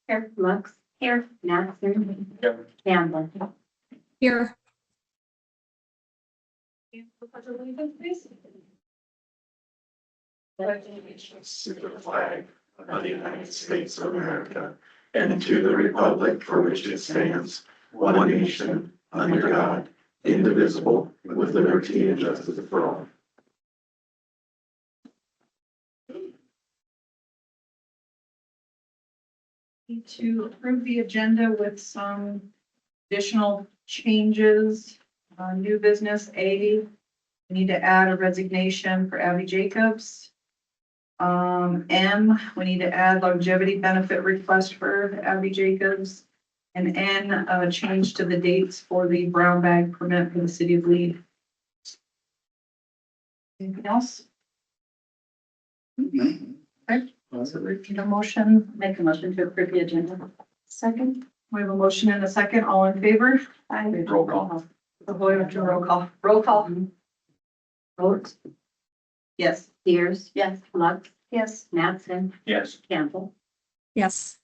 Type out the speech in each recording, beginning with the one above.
Here. Lux. Here. Mattson. Here. Campbell. Here. To the flag of the United States of America and to the republic for which it stands, one nation, under God, indivisible, with liberty and justice for all. Need to approve the agenda with some additional changes. New business A, we need to add a resignation for Abby Jacobs. M, we need to add longevity benefit request for Abby Jacobs. And N, a change to the dates for the brown bag permit for the city of Lead. Anything else? Okay, so we need a motion. Make a motion to approve the agenda. Second. We have a motion and a second. All in favor? Aye. Roll call. We have to roll call. Roll call. Vote. Yes. Sears. Yes. Lux. Yes. Mattson. Yes. Campbell. Yes.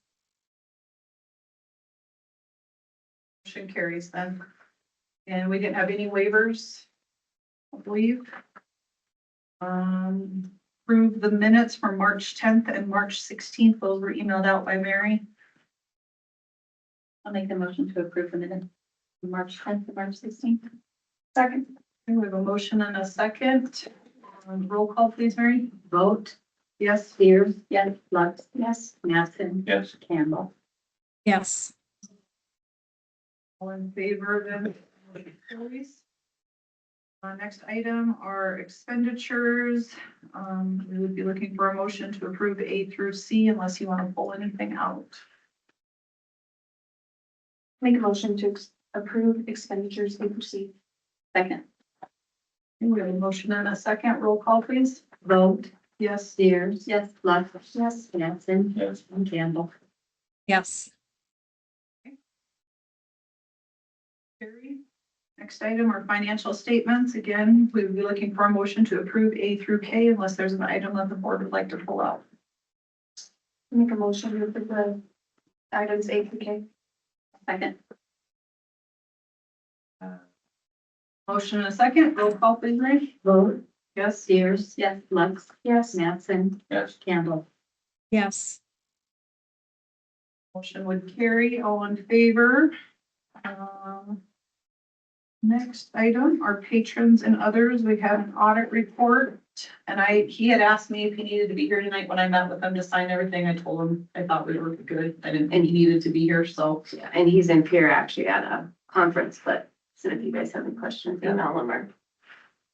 Motion carries then. And we didn't have any waivers, I believe. Approve the minutes for March 10th and March 16th. Those were emailed out by Mary. I'll make the motion to approve the minute. March 10th and March 16th. Second. We have a motion and a second. Roll call, please, Mary. Vote. Yes. Sears. Yes. Lux. Yes. Mattson. Yes. Campbell. Yes. All in favor, then. Motion carries. Next item are expenditures. We would be looking for a motion to approve A through C unless you want to pull anything out. Make a motion to approve expenditures A through C. Second. We have a motion and a second. Roll call, please. Vote. Yes. Sears. Yes. Lux. Yes. Mattson. Yes. And Campbell. Yes. Carried. Next item are financial statements. Again, we would be looking for a motion to approve A through K unless there's an item that the board would like to pull out. Make a motion to approve the items A through K. Second. Motion and a second. Roll call, please, Ray. Vote. Yes. Sears. Yes. Lux. Yes. Mattson. Yes. Campbell. Yes. Motion would carry. All in favor. Next item are patrons and others. We have an audit report. And he had asked me if he needed to be here tonight when I met with him to sign everything. I told him I thought we were good. And he needed to be here, so. Yeah, and he's in Pierre actually at a conference, but so if you guys have any questions, email him or.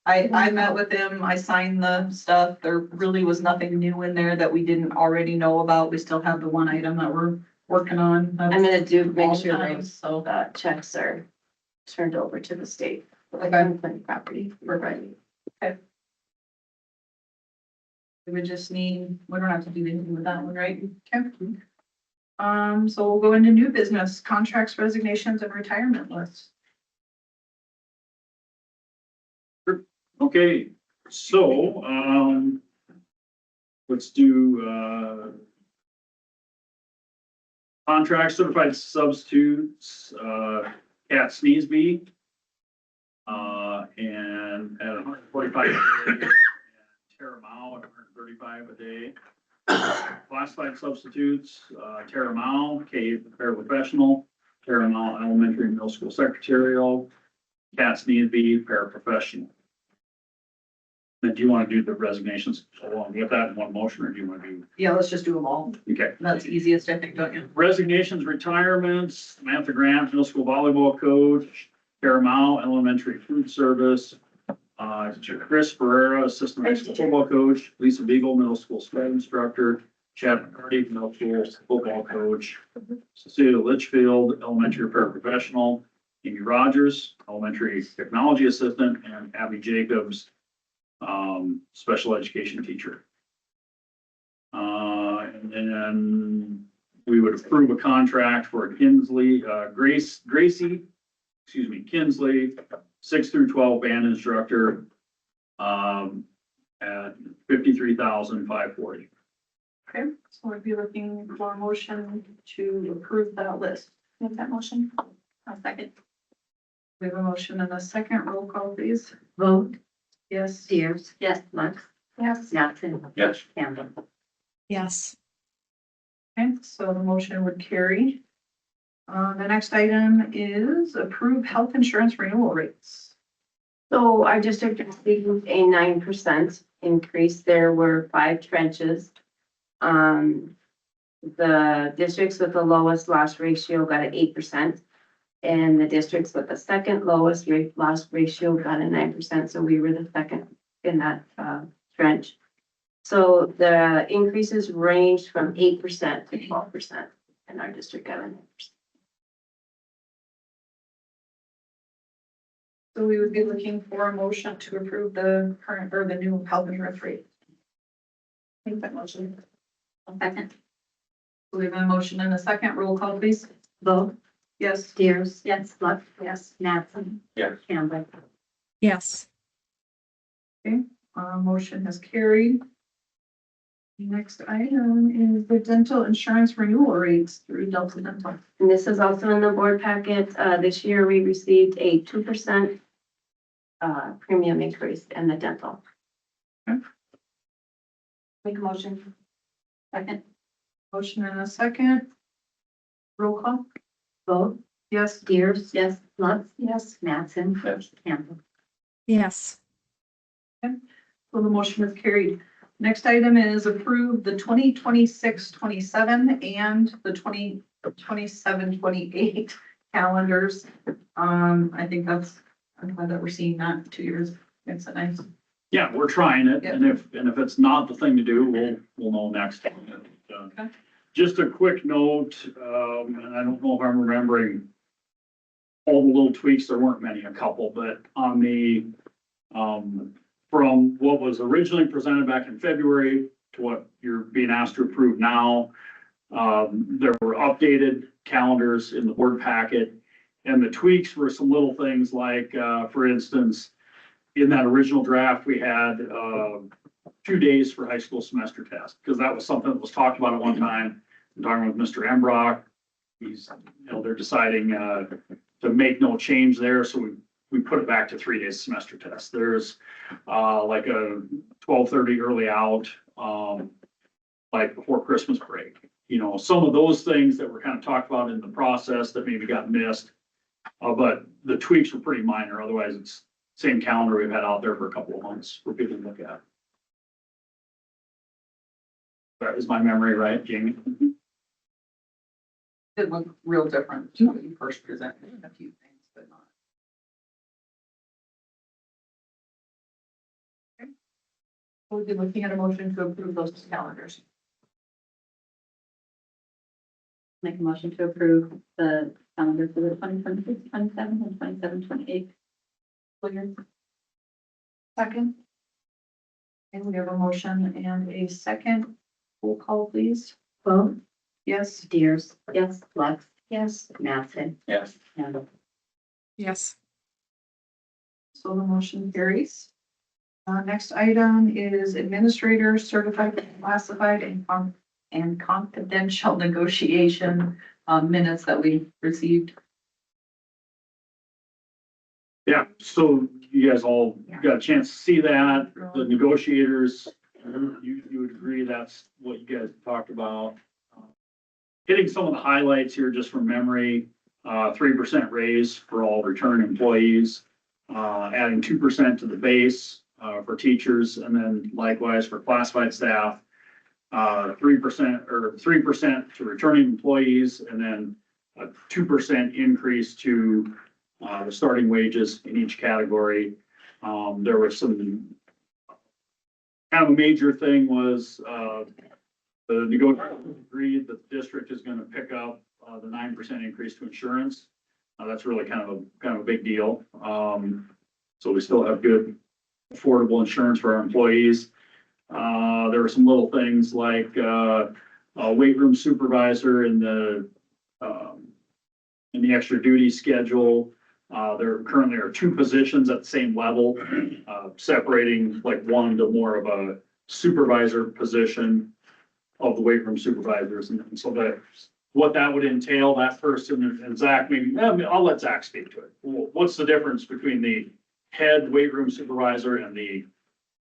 I met with him, I signed the stuff. There really was nothing new in there that we didn't already know about. We still have the one item that we're working on. I'm gonna make All sure times, so that checks are turned over to the state. Like Okay. on property, we're ready. we would just need, we don't have to do anything with that one, right? Okay. So we'll go into new business, contracts, resignations, and retirement lists. Okay, so, let's do, contract certified substitutes, Cat Sneesby. And at 145 a day, and Tara Mao at 135 a day. Classified substitutes, Tara Mao, K paraprofessional, Tara Mao elementary and middle school secretarial, Cat Sneesby paraprofessional. Then do you want to do the resignations along with that in one motion, or do you want to do? Yeah, let's just do them all. Okay. That's easiest, I think, don't you? Resignations, retirements, Samantha Grant, middle school volleyball coach, Tara Mao, elementary food service, Chris Ferreira, assistant high school football coach, Lisa Beagle, middle school sped instructor, Chad McCarty, middle school football coach, Cecilia Litchfield, elementary paraprofessional, Amy Rogers, elementary technology assistant, and Abby Jacobs, special education teacher. And then we would approve a contract for Kinsley, Kinsley, 6 through 12 band instructor, at $53,540. Okay, so we'd be looking for a motion to approve that list. Make that motion. I'll second. We have a motion and a second. Roll call, please. Vote, Yes. Steers. Yes. Lux. Yes. Mattson. Yes. Campbell. yes, Okay, so the motion would carry. The next item is approve health insurance renewal rates. So our district received a 9% increase. There were 5 trenches. The districts with the lowest loss ratio got an 8%. And the districts with the second lowest loss ratio got a 9%. So we were the second in that trench. So the increases ranged from 8% to 12%, and our district got a 9%. So we would be looking for a motion to approve the current or the new health insurance rate. Make that motion. I'll second. We have a motion and a second. Roll call, please. Vote, Yes. Steers. Yes. Lux. Yes. Mattson. Yes. Campbell. yes, Motion has carried. Next item is the dental insurance renewal rates through Delta Dental. And this is also in the board packet. This year we received a 2% premium increase in the dental. Make a motion. Second. Motion and a second. Roll call. Vote, Yes. Steers. Yes. Lux. Yes. Mattson. Yes. Campbell. yes, So the motion is carried. Next item is approve the 2026-27 and the 2027-28 calendars. I think I'm glad that we're seeing that 2 years. It's a nice. Yeah, we're trying it, and if it's not the thing to do, we'll know next time. Okay. Just a quick note, and I don't know if I'm remembering all the little tweaks, there weren't many, a couple, but on the, from what was originally presented back in February to what you're being asked to approve now, there were updated calendars in the board packet, and the tweaks were some little things like, for instance, in that original draft, we had 2 days for high school semester test, because that was something that was talked about at one time. I'm talking with Mr. Embrock. He's, they're deciding to make no change there, so we put it back to 3 days semester test. There's like a 12:30 early out, like before Christmas break. Some of those things that were kind of talked about in the process that maybe got missed. But the tweaks were pretty minor. Otherwise, it's same calendar we've had out there for a couple of months for people to look at. That is my memory, right, Jamie? It looked real different to what you first presented, a few things, but not. Okay. We'll be looking at a motion to approve those calendars. Make a motion to approve the calendar for the 2026, 27, and 27, 28 school year. Second. And we have a motion and a second. Roll call, please. Vote, Yes. Steers. Yes. Lux. Yes. Mattson. Yes. Campbell. yes, So the motion carries. Next item is administrator certified, classified, and confidential negotiation minutes that we received. Yeah, so you guys all got a chance to see that, the negotiators, you would agree that's what you guys talked about. Hitting some of the highlights here just from memory, 3% raise for all return employees, adding 2% to the base for teachers, and then likewise for classified staff, 3% to returning employees, and then a 2% increase to the starting wages in each category. There was some kind of a major thing was the negotiators agreed that the district is going to pick up the 9% increase to insurance. That's really kind of a big deal. So we still have good affordable insurance for our employees. There were some little things like a weight room supervisor in the extra duty schedule. There currently are 2 positions at the same level, separating like one to more of a supervisor position. of the weight room supervisors. And so that, what that would entail, that person, and Zach, maybe, I'll let Zach speak to it. What's the difference between the head weight room supervisor and the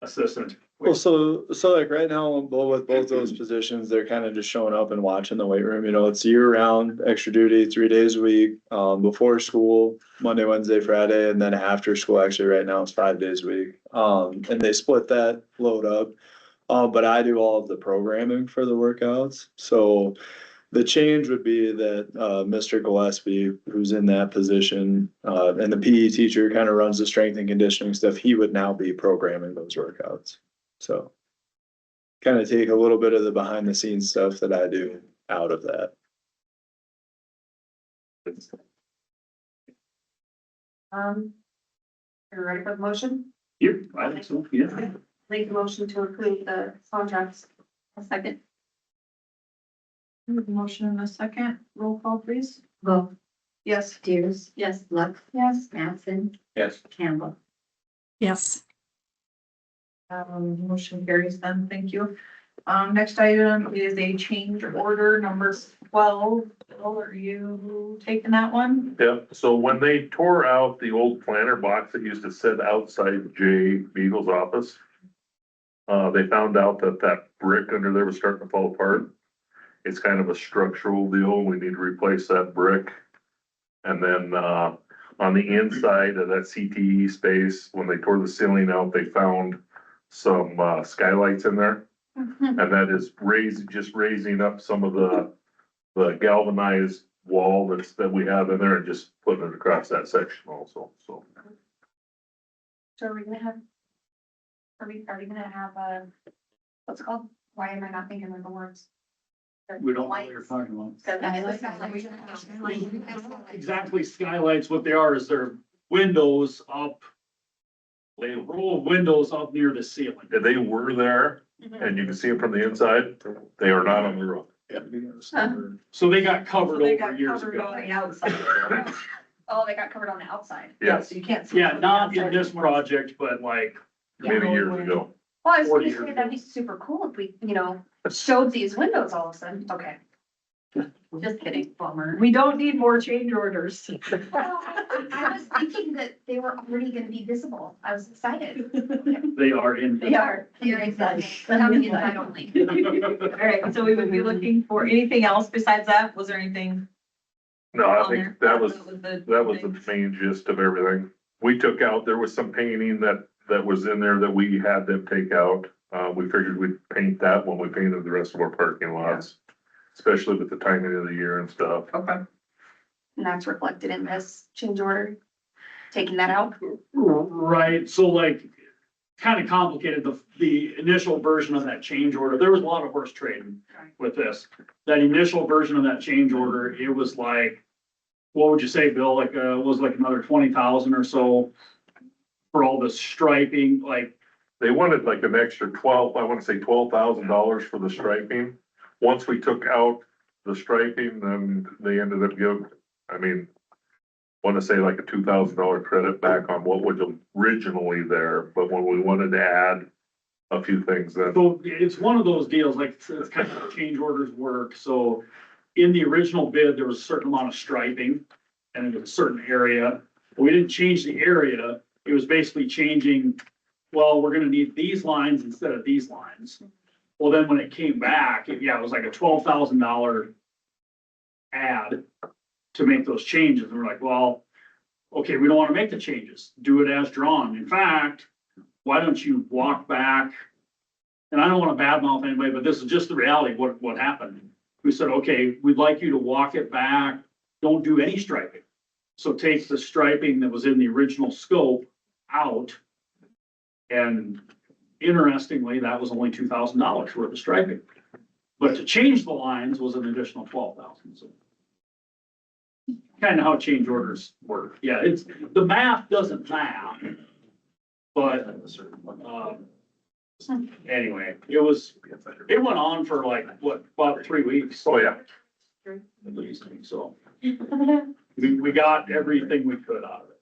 assistant? Well, so like right now, with both those positions, they're kind of just showing up and watching the weight room, you know, it's year round, extra duty, 3 days a week. Before school, Monday, Wednesday, Friday, and then after school, actually right now it's 5 days a week. And they split that load up. But I do all of the programming for the workouts, so the change would be that, Mr. Gillespie, who's in that position, and the PE teacher kind of runs the strength and conditioning stuff, he would now be programming those workouts. So kind of take a little bit of the behind the scenes stuff that I do out of that. You're ready for the motion? Yeah, I think so, yeah. Make a motion to approve the contracts. A second. Motion in a second, roll call please. Vote. Yes. Steers. Yes. Lux. Yes. Mattson. Yes. Campbell. Yes. Motion carries then, thank you. Next item is a change order number 12. Bill, are you taking that one? Yeah, so when they tore out the old planter box that used to sit outside Jay Beagle's office, they found out that that brick under there was starting to fall apart. It's kind of a structural deal. We need to replace that brick. And then, on the inside of that CTE space, when they tore the ceiling out, they found some, skylights in there. And that is just raising up some of the galvanized wall that we have in there and just putting it across that section also, so. So are we gonna have, are we gonna have what's it called? Why am I not thinking of the words? We don't know what you're talking about. Skylights. Exactly, skylights, what they are is they're windows up, a row of windows up near the ceiling. If they were there and you can see them from the inside, they are not on the roof. So they got covered So they over got years covered ago. on the outside. Oh, they got covered on the outside. Yes, So you can't. see Yeah, from the not in outside. this project, but like, many years ago. Well, I was 40 gonna years say that'd be super cool if we, showed these windows all of a sudden. Okay. Just kidding, bummer. We don't need more change orders. Well, I was thinking that they were already gonna be visible. I was excited. they are in. They are. Very excited. But I'm inside only. All right, so we would be looking for anything else besides that? Was there anything No, I on think there? that was the. the main gist of everything. We took out, there was some painting that was in there that we had them take out. We figured we'd paint that when we painted the rest of our parking lots, especially with the timing of the year and stuff. Okay. And that's reflected in this change order. Taking that out. Right, so like, kind of complicated, the initial version of that change order, there was a lot of horse trading with this. That initial version of that change order, it was like, what would you say, Bill, like, was like another 20,000 or so for all the striping, like, They wanted like an extra $12,000 for the striping. Once we took out the striping, then they ended up want to say like a $2,000 credit back on what was originally there, but when we wanted to add a few things, then so it's one of those deals, like, it's kind of how change orders work, so in the original bid, there was a certain amount of striping, and it was a certain area, we didn't change the area, it was basically changing, well, we're gonna need these lines instead of these lines. Well, then when it came back, it was like a $12,000 add to make those changes, and we're like, well, okay, we don't wanna make the changes, do it as drawn, in fact, why don't you walk back? And I don't wanna badmouth anybody, but this is just the reality of what happened. We said, okay, we'd like you to walk it back, don't do any striping. So take the striping that was in the original scope out. And interestingly, that was only $2,000 worth of striping. But to change the lines was an additional 12,000, so. Kind of how change orders work. Yeah, the math doesn't math. But, anyway, it went on for like, about 3 weeks. oh yeah. At least, so. We got everything we could out of it.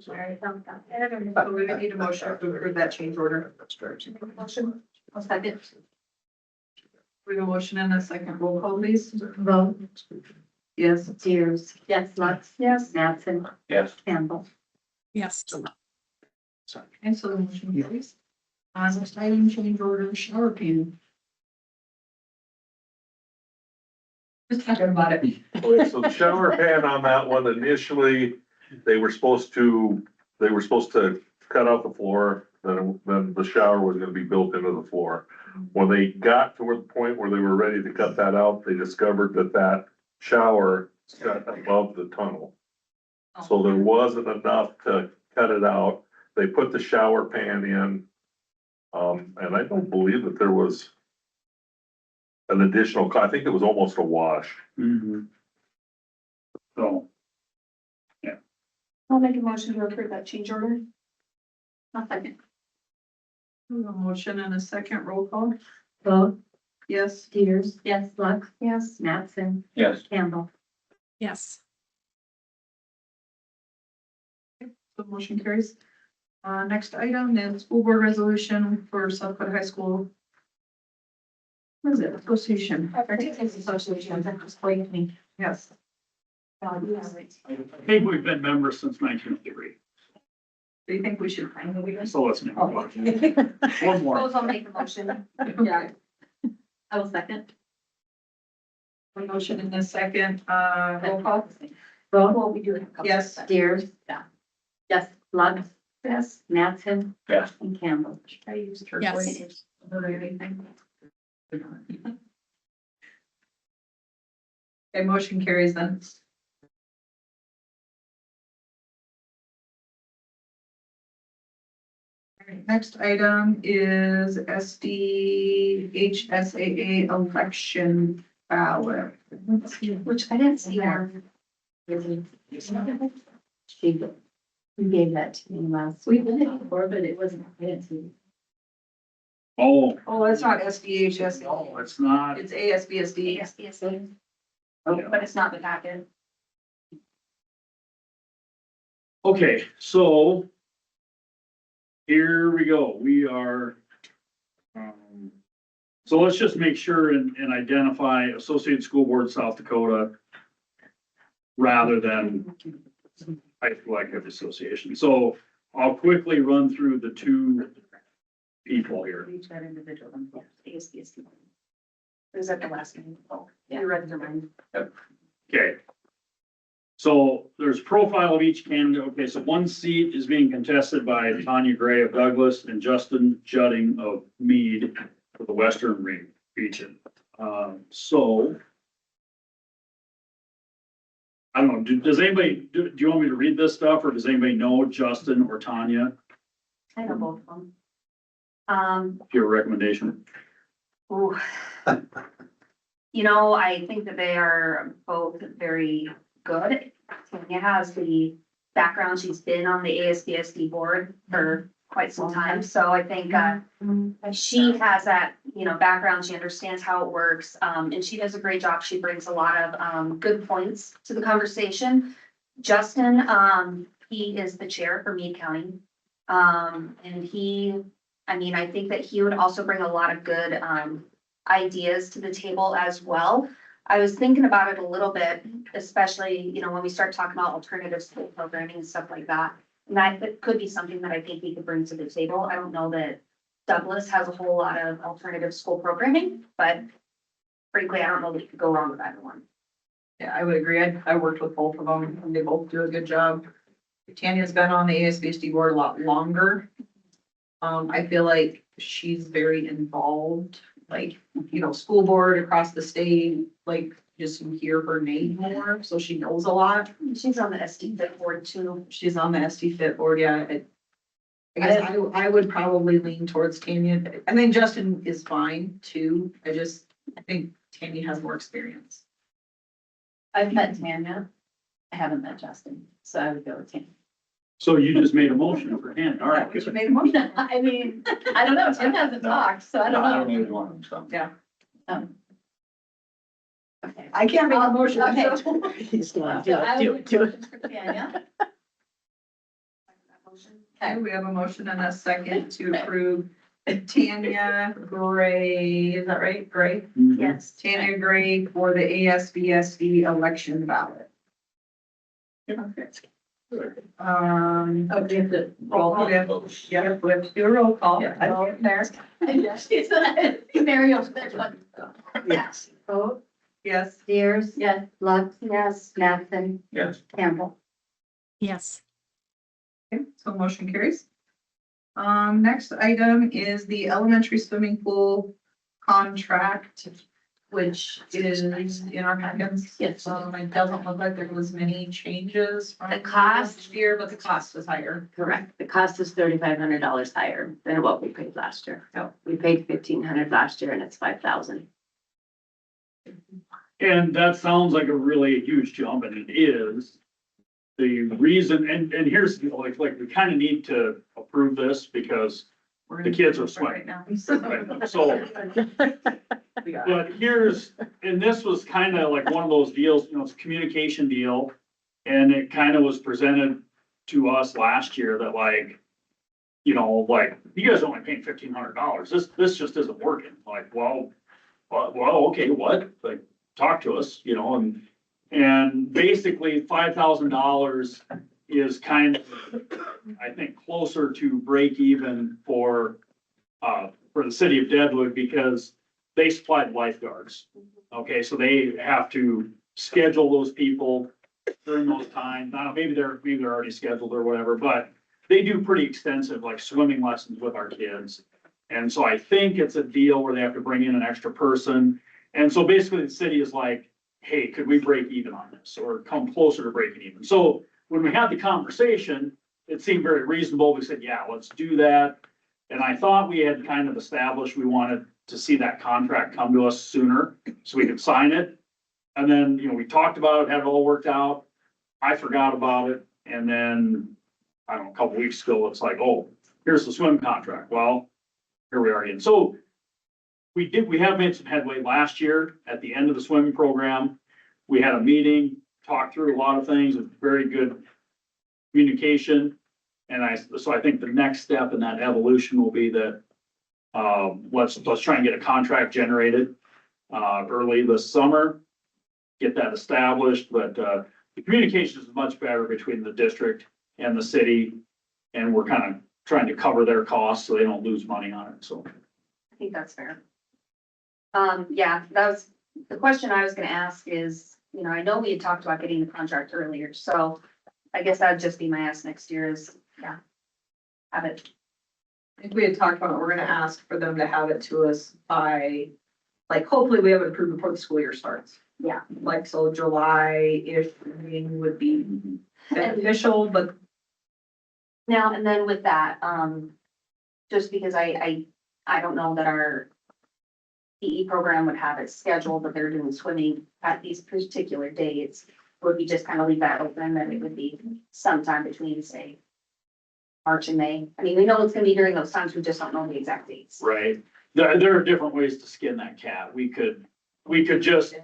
So we would need a motion to approve that change order. Motion. A second. We have a motion and a second. Roll call, please. Vote. Yes. Steers. Yes. Lux. Yes. Mattson. Yes. Campbell. Yes. And so the motion carries. Next item, change order shower panel. Just talking about it. Okay, so the shower pan on that one, initially, they were supposed to cut out the floor, then the shower was gonna be built into the floor. When they got to the point where they were ready to cut that out, they discovered that shower got above the tunnel. So there wasn't enough to cut it out. They put the shower pan in. And I don't believe that there was an additional, I think it was almost a wash. Mhm. So, I'll make a motion to approve that change order. I'll second. We have a motion and a second. Roll call. Vote. Yes. Steers. Yes. Lux. Yes. Mattson. yes. Campbell. Yes. The motion carries. Next item is school board resolution for South Dakota High School. What is it? Association. Association, that was great to me. Yes. I think we've been members since 1903. Do you think we should find the So let's make a motion. One more. Suppose I'll make the motion. Yeah. I will second. A motion in a second, roll call. Vote. Well, we do have a couple. Yes. Steers. Yes. Lux. Yes. Mattson. Yes. And Campbell. I used her Yes. voice. Or anything. Okay, motion carries then. All right, next item is SDHSAA election ballot. Let's see. Which I didn't see there. She gave that to me last We week. did it before, but it wasn't, I didn't see. Oh, Oh, that's not SDHS. no, it's not. It's ASBSD. Yes, yes, Yeah. but it's not the packet. Okay, so here we go. We are, so let's just make sure and identify Associated School Board South Dakota rather than High School Active Association. So I'll quickly run through the two people here. Each that individual. ASBSD. It was at the last meeting. Oh, you read through mine. Okay. So there's profile of each candidate. Okay, so one seat is being contested by Tanya Gray of Douglas and Justin Judding of Meade for the Western region. So I don't know, does anybody, do you want me to read this stuff or does anybody know Justin or Tanya? I know both of them. If you have a recommendation? Ooh. You know, I think that they are both very good. Tanya has the background, she's been on the ASBSD board for quite some time, so I think, she has that, you know, background, she understands how it works, and she does a great job, she brings a lot of, good points to the conversation. Justin, he is the chair for Meade County, and I think that he would also bring a lot of good, ideas to the table as well. I was thinking about it a little bit, especially, you know, when we start talking about alternative school programming and stuff like that. And that could be something that I think we could bring to the table. I don't know that Douglas has a whole lot of alternative school programming, but frankly, I don't know that you could go wrong with either one. Yeah, I would agree. I worked with both of them and they both do a good job. Tanya's been on the ASBSD board a lot longer. I feel like she's very involved, like, you know, school board across the state, like, just you hear her name more, so she knows a lot. She's on the SD Fit board too. She's on the SD Fit board, yeah. I guess I would probably lean towards Tanya. I think Justin is fine too. I think Tanya has more experience. I've met Tanya. I haven't met Justin, so I would go with Tanya. So you just made a motion for Tanya, all right. We should make a motion. I mean, I don't know, Tim hasn't talked, so I don't know. need one, so. Okay. I can't make a motion. Okay. so- He's going So I would do it for Tanya. Okay, we have a motion and a second to approve Tanya Gray, is that right? Gray? Yes. Tanya Gray for the ASBSD election ballot. Okay, We have to roll call. Yeah, we have to do a roll call. Yeah. I don't get there. yes, it's Mary over there. Yes. Vote, Yes. Steers. Yes. Lux. Yes. Mattson. Yes. Campbell. yes, Okay, so motion carries. Next item is the elementary swimming pool contract, which is in our packets. Yes. It doesn't look like there was many changes from The cost? last year, but the cost was higher. Correct. The cost is $3,500 higher than what we paid last year. Oh. We paid $1,500 last year and it's $5,000. And that sounds like a really huge jump, and it is. The reason, and here's, the deal, like, we kind of need to approve this because We're the gonna kids do are it sweating. right now. Right, so, but here's, and this was kind of like one of those deals, you know, it's a communication deal. And it kind of was presented to us last year that like, you know, like, you guys are only paying $1,500. This just isn't working. Like, well, okay, what? Like, talk to us, you know, and basically $5,000 is kind of, I think, closer to break even for the city of Deadwood because they supplied lifeguards. Okay, so they have to schedule those people during those times. Now, maybe they're already scheduled or whatever, but they do pretty extensive like swimming lessons with our kids. And so I think it's a deal where they have to bring in an extra person. And so basically the city is like, hey, could we break even on this or come closer to breaking even? So when we had the conversation, it seemed very reasonable. We said, yeah, let's do that. And I thought we had kind of established we wanted to see that contract come to us sooner so we could sign it. And then, you know, we talked about it, had it all worked out. I forgot about it. And then, I don't know, a couple weeks ago, it's like, oh, here's the swim contract. Well, here we are again. So we have made some headway last year at the end of the swimming program. We had a meeting, talked through a lot of things with very good communication. And so I think the next step in that evolution will be that, let's try and get a contract generated, early this summer. Get that established, but, the communication is much better between the district and the city. And we're kind of trying to cover their costs so they don't lose money on it, so. I think that's fair. Yeah, that was, the question I was gonna ask is, you know, I know we had talked about getting the contract earlier, so I guess that'd just be my ask next year is, yeah. Have it, I think we had talked about, we're gonna ask for them to have it to us by, like, hopefully we have it approved before the school year starts. yeah. Like, so July-ish meeting would be beneficial, but Now, and then with that, just because I don't know that our PE program would have it scheduled, that they're doing swimming at these particular dates. Would we just kind of leave that open, that it would be sometime between, say, March and May? I mean, we know it's gonna be during those times, we just don't know the exact dates. Right. There are different ways to skin that cat. We could just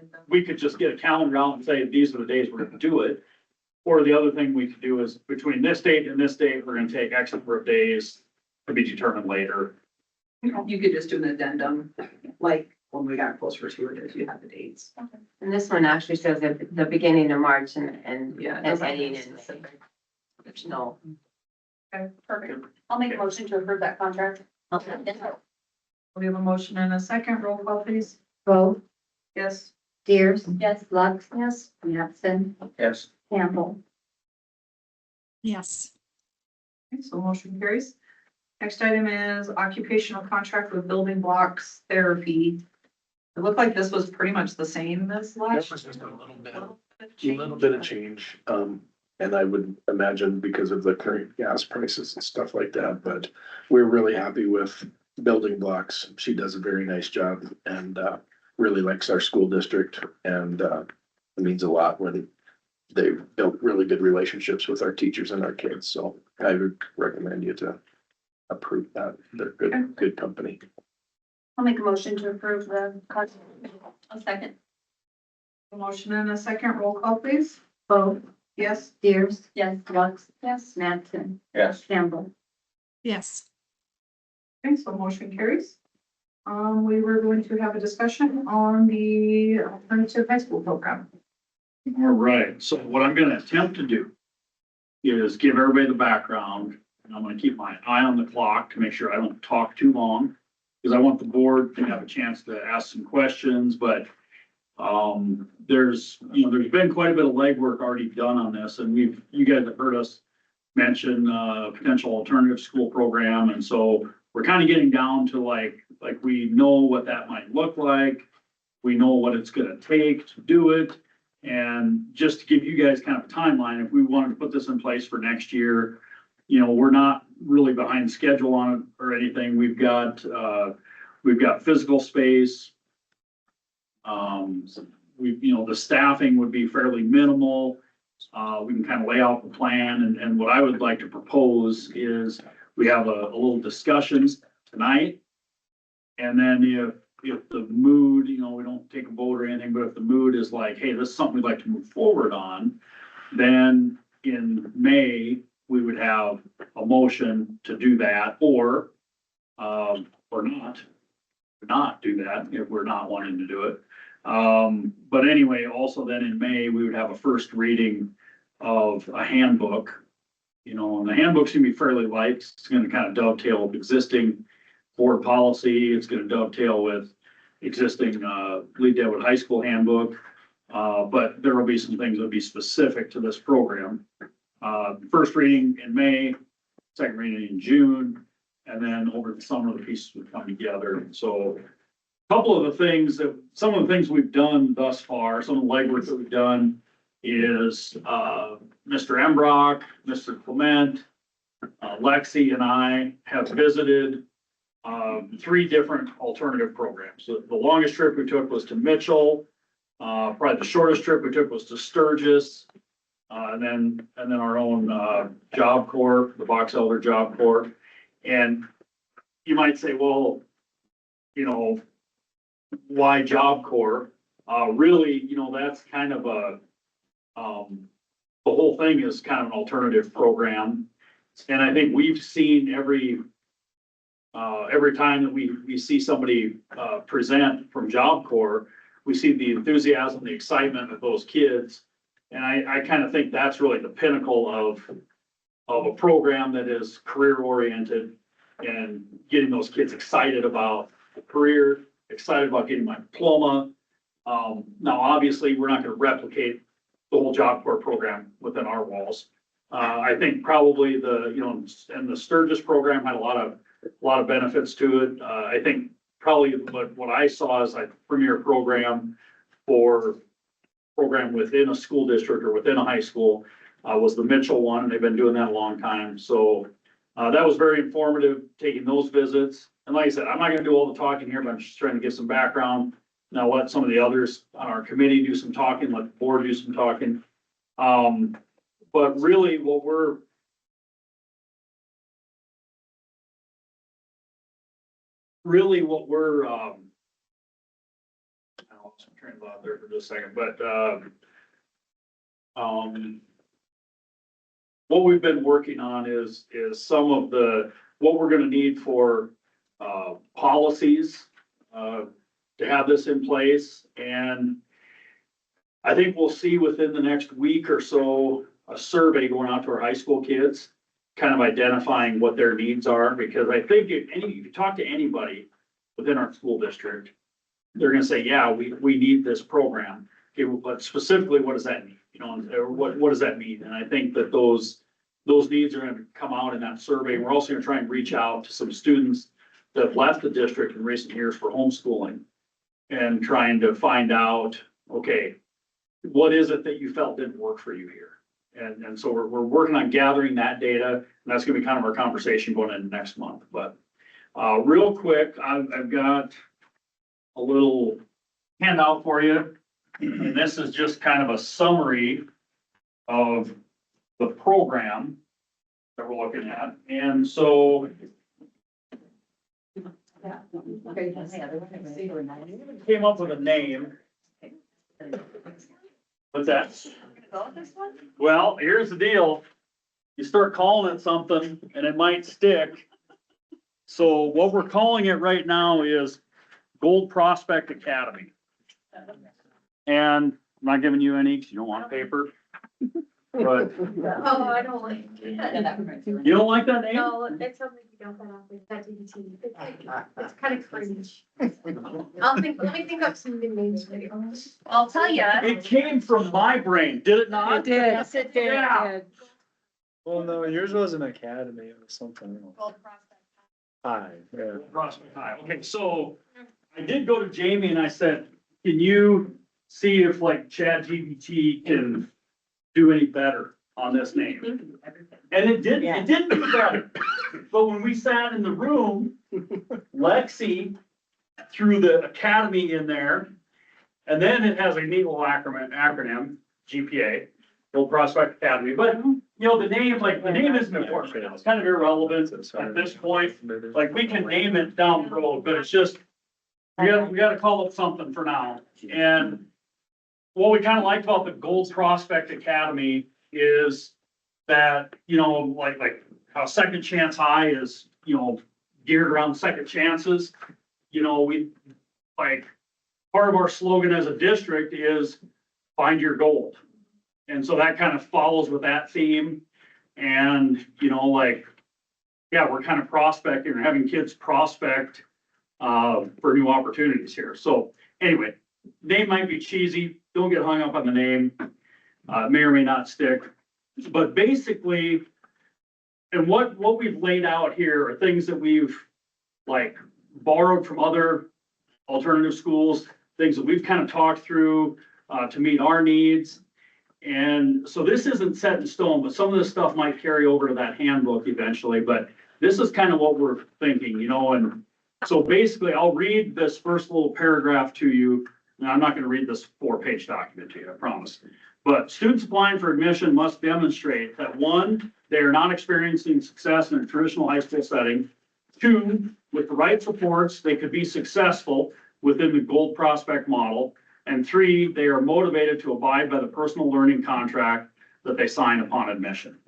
get a calendar out and say, these are the days we're gonna do it. Or the other thing we could do is between this date and this date, we're gonna take X number of days to be determined later. you could just do an addendum, like, when we got closer to it, if you have the dates. And this one actually says that the beginning of March and Yeah, it and doesn't ending have in May. specific. No. Okay, perfect. I'll make a motion to approve that contract. We have a motion and a second, roll call please. Vote. Yes. Steers. Yes. Lux. Yes. Mattson. Yes. Campbell. yes, Okay, so motion carries. Next item is occupational contract with building blocks therapy. It looked like this was pretty much the same as That last. was just a little bit, Change. little bit of change. And I would imagine because of the current gas prices and stuff like that, but we're really happy with building blocks. She does a very nice job and, really likes our school district and, it means a lot when they've built really good relationships with our teachers and our kids. So I would recommend you to approve that. They're good company. I'll make a motion to approve the contract. A second. A motion and a second, roll call please. Vote. Yes. Steers. Yes. Lux. Yes. Mattson. Yes. Campbell. yes, Okay, so motion carries. We were going to have a discussion on the alternative high school program. All right, so what I'm gonna attempt to do is give everybody the background, and I'm gonna keep my eye on the clock to make sure I don't talk too long, because I want the board to have a chance to ask some questions, but there's been quite a bit of legwork already done on this, and you guys have heard us mention potential alternative school program, and so we're kind of getting down to like we know what that might look like. We know what it's gonna take to do it. And just to give you guys kind of a timeline, if we wanted to put this in place for next year, we're not really behind schedule on it or anything. We've got physical space. The staffing would be fairly minimal. We can kind of lay out the plan, and what I would like to propose is we have a little discussions tonight. And then if the mood, we don't take a vote or anything, but if the mood is like, hey, this is something we'd like to move forward on, then in May, we would have a motion to do that, or not do that if we're not wanting to do it. But anyway, also then in May, we would have a first reading of a handbook. And the handbook's gonna be fairly light. It's gonna kind of dovetail with existing board policy. It's gonna dovetail with existing Lead-Deadwood High School handbook. But there will be some things that'll be specific to this program. First reading in May, second reading in June, and then over the summer, the pieces would come together. So some of the things we've done thus far, some of the legwork that we've done is Mr. Embrock, Mr. Clement, Lexi and I have visited 3 different alternative programs. So the longest trip we took was to Mitchell. Probably the shortest trip we took was to Sturgis. And then our own Job Corps, the Box Elder Job Corps. And you might say, well, why Job Corps? Really, that's kind of the whole thing is kind of an alternative program. And I think we've seen every time that we see somebody present from Job Corps, we see the enthusiasm, the excitement of those kids. And I kind of think that's really the pinnacle of a program that is career oriented and getting those kids excited about the career, excited about getting my diploma. Now, obviously, we're not going to replicate the whole Job Corps program within our walls. I think probably and the Sturgis program had a lot of benefits to it. I think probably what I saw as a premier program within a school district or within a high school was the Mitchell one, and they've been doing that a long time. So that was very informative, taking those visits. And like I said, I'm not gonna do all the talking here, but I'm just trying to give some background. Now let some of the others on our committee do some talking, let the board do some talking. But really what we're I lost my train of thought there for just a second, but what we've been working on is some of what we're gonna need for policies to have this in place. And I think we'll see within the next week or so a survey going out to our high school kids, kind of identifying what their needs are, because I think if you talk to anybody within our school district, they're gonna say, yeah, we need this program. Okay, but specifically, what does that mean? Or what does that mean? And I think that those needs are gonna come out in that survey. We're also gonna try and reach out to some students that have left the district in recent years for homeschooling and trying to find out, okay, what is it that you felt didn't work for you here? And so we're working on gathering that data, and that's gonna be kind of our conversation going into next month. But real quick, I've got a little handout for you. And this is just kind of a summary of the program that we're looking at. And so came up with a name. What's that? Well, here's the deal. You start calling it something and it might stick. So what we're calling it right now is Gold Prospect Academy. And I'm not giving you any, 'cause you don't want paper. But Oh, I don't like. you don't like that name? No, it's something you don't get off with ChatGPT. It's kind of cringe. Let me think of some new names for you. I'll tell you. It came from my brain, did it not? It did. Yes, it did. Yeah. Well, no, yours was an academy, it was something else. Hi, yeah. Prospect High. Okay, so I did go to Jamie and I said, can you see if like ChatGPT can do any better on this name? And it didn't do better. But when we sat in the room, Lexi threw the academy in there. And then it has a neat little acronym, GPA, Gold Prospect Academy. But, you know, the name isn't important right now. It's kind of irrelevant at this point. Like, we can name it down the road, but it's just, we gotta call it something for now. And what we kind of liked about the Gold Prospect Academy is that, you know, like how Second Chance High is, you know, geared around second chances. You know, we, like, part of our slogan as a district is find your gold. And so that kind of follows with that theme. And, you know, like, yeah, we're kind of prospecting or having kids prospect for new opportunities here. So anyway, name might be cheesy. Don't get hung up on the name. May or may not stick. But basically, and what we've laid out here are things that we've like borrowed from other alternative schools, things that we've kind of talked through to meet our needs. And so this isn't set in stone, but some of this stuff might carry over to that handbook eventually, but this is kind of what we're thinking, you know. And so basically I'll read this first little paragraph to you. Now, I'm not going to read this 4-page document to you, I promise. But students applying for admission must demonstrate that 1, they are not experiencing success in a traditional high school setting. 2, with the right supports, they could be successful within the Gold Prospect model. And 3, they are motivated to abide by the personal learning contract that they sign upon admission.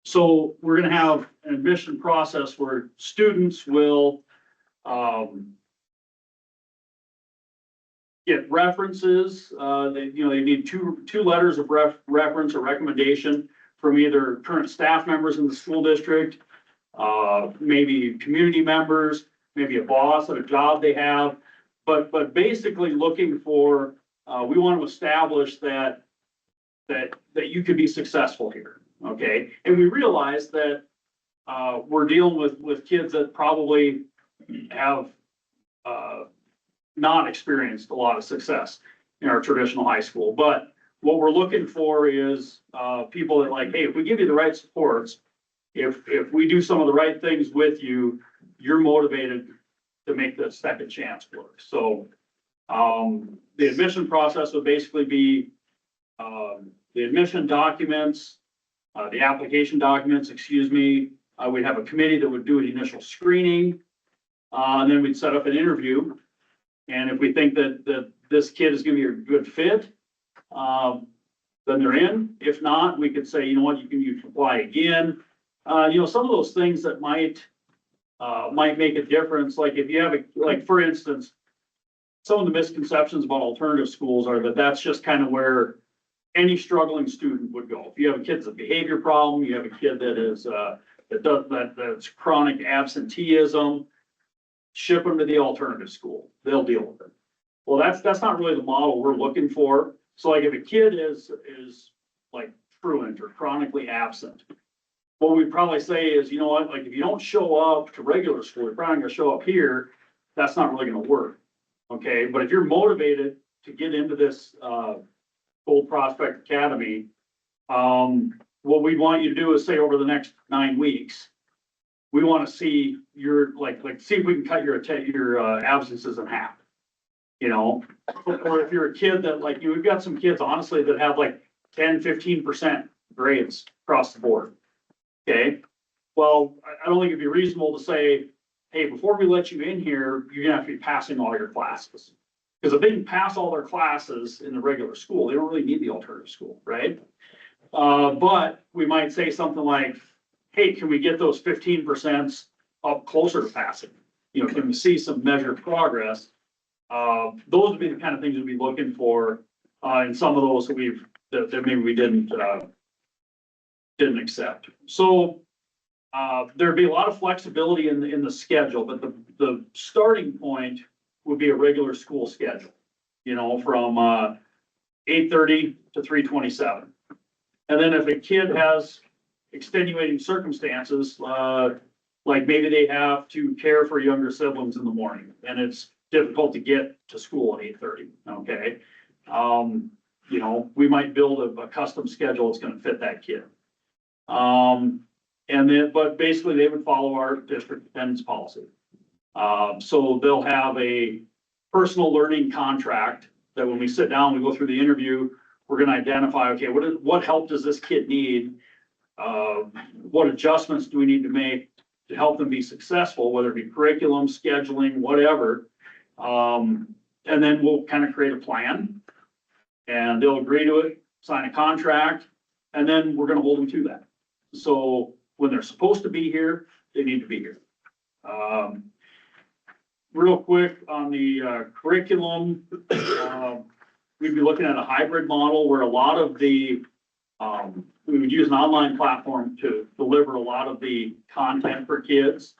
So we're going to have an admission process where students will get references. They need two letters of reference or recommendation from either current staff members in the school district, maybe community members, maybe a boss at a job they have. But basically looking for, we want to establish that you could be successful here, okay? And we realize that we're dealing with kids that probably have not experienced a lot of success in our traditional high school. But what we're looking for is people that like, hey, if we give you the right supports, if we do some of the right things with you, you're motivated to make the second chance work. So the admission process would basically be the admission documents, the application documents, excuse me. We'd have a committee that would do an initial screening, and then we'd set up an interview. And if we think that this kid is gonna be a good fit, then they're in. If not, we could say, you know what, you can apply again. Some of those things that might make a difference, like if you have like, for instance, some of the misconceptions about alternative schools are that that's just kind of where any struggling student would go. If you have a kid that's a behavior problem, you have a kid that is, that's chronic absenteeism, ship them to the alternative school. They'll deal with it. Well, that's not really the model we're looking for. So like if a kid is like truant or chronically absent, what we'd probably say is, you know what, like if you don't show up to regular school, you're probably gonna show up here, that's not really gonna work. Okay, but if you're motivated to get into this Gold Prospect Academy, what we want you to do is say over the next 9 weeks, we want to see your see if we can cut your absences in half. You know, or if you're a kid that like we've got some kids honestly that have like 10-15% grades across the board. Okay, well, I don't think it'd be reasonable to say, hey, before we let you in here, you're gonna have to be passing all your classes. Because if they can pass all their classes in the regular school, they don't really need the alternative school, right? But we might say something like, hey, can we get those 15% up closer to passing? You know, can we see some measured progress? Those would be the kind of things we'd be looking for, in some of those that maybe we didn't accept. So, there'd be a lot of flexibility in the schedule, but the starting point would be a regular school schedule, you know, from 8:30 to 3:27. And then if a kid has extenuating circumstances, like maybe they have to care for younger siblings in the morning and it's difficult to get to school at 8:30, okay? You know, we might build a custom schedule that's gonna fit that kid. And then, but basically they would follow our district attendance policy. So they'll have a personal learning contract that when we sit down, we go through the interview, we're gonna identify, okay, what help does this kid need? What adjustments do we need to make to help them be successful, whether it be curriculum, scheduling, whatever. And then we'll kind of create a plan and they'll agree to it, sign a contract, and then we're gonna hold them to that. So when they're supposed to be here, they need to be here. Real quick on the curriculum, we'd be looking at a hybrid model where a lot of the, we would use an online platform to deliver a lot of the content for kids.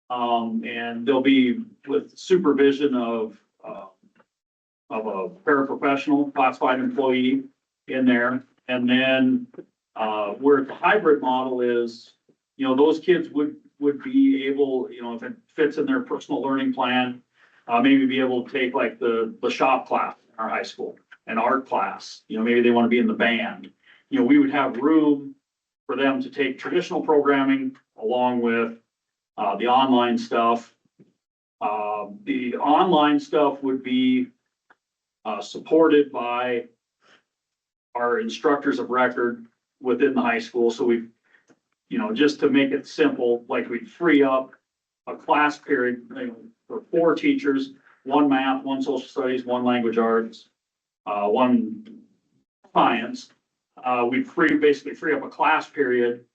And they'll be with supervision of a paraprofessional classified employee in there. And then, where the hybrid model is, you know, those kids would be able, you know, if it fits in their personal learning plan, maybe be able to take like the shop class in our high school, an art class, you know, maybe they want to be in the band. You know, we would have room for them to take traditional programming along with the online stuff. The online stuff would be supported by our instructors of record within the high school. So we, you know, just to make it simple, like we'd free up a class period, you know, for 4 teachers, 1 math, 1 social studies, 1 language arts, 1 science. We'd basically free up a class period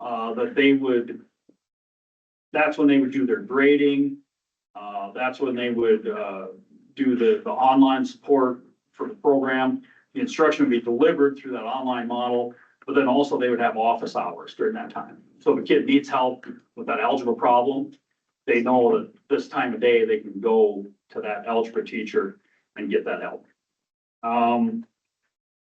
that they would, that's when they would do their grading. That's when they would do the online support for the program. The instruction would be delivered through that online model, but then also they would have office hours during that time. So if a kid needs help with that algebra problem, they know that this time of day they can go to that algebra teacher and get that help. And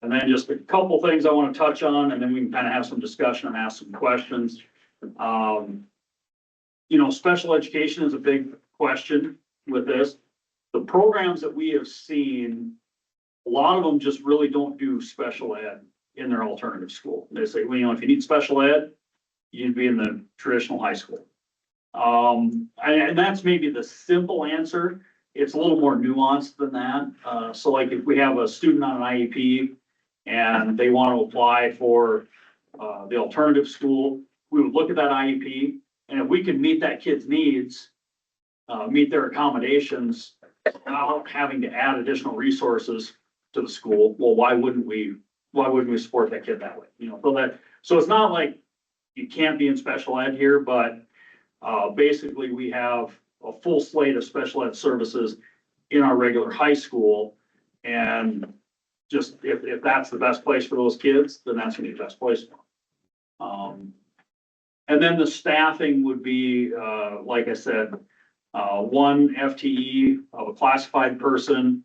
then just a couple things I want to touch on, and then we can kind of have some discussion and ask some questions. You know, special education is a big question with this. The programs that we have seen, a lot of them just really don't do special ed in their alternative school. They say, well, you know, if you need special ed, you need to be in the traditional high school. And that's maybe the simple answer. It's a little more nuanced than that. So like if we have a student on an IEP and they want to apply for the alternative school, we would look at that IEP, and if we can meet that kid's needs, meet their accommodations without having to add additional resources to the school, well, why wouldn't we support that kid that way? You know, so it's not like you can't be in special ed here, but basically we have a full slate of special ed services in our regular high school. And just if that's the best place for those kids, then that's gonna be the best place for them. And then the staffing would be, like I said, 1 FTE of a classified person,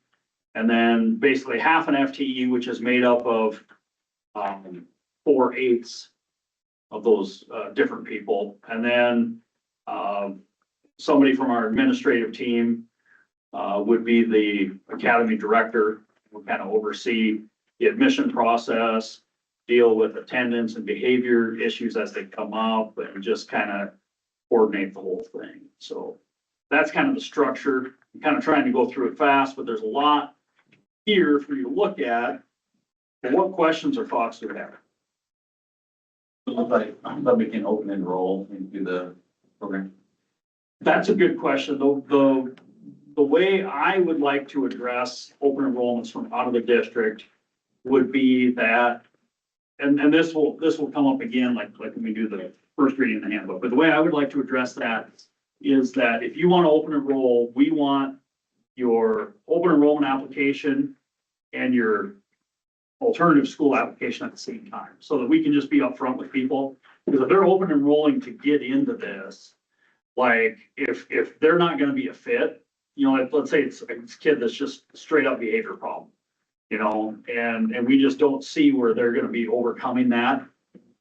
and then basically half an FTE, which is made up of 4/8 of those different people. And then somebody from our administrative team would be the academy director, would kind of oversee the admission process, deal with attendance and behavior issues as they come up, and just kind of coordinate the whole thing. So that's kind of the structure. I'm kind of trying to go through it fast, but there's a lot here for you to look at. And what questions or thoughts do you have? But we can open enroll into the program. That's a good question. The way I would like to address open enrollments from out of the district would be that and this will come up again, like when we do the first reading of the handbook, but the way I would like to address that is that if you want to open enroll, we want your open enrollment application and your alternative school application at the same time, so that we can just be upfront with people. Because if they're open enrolling to get into this, like, if they're not gonna be a fit, you know, let's say it's a kid that's just straight up behavior problem, you know, and we just don't see where they're gonna be overcoming that.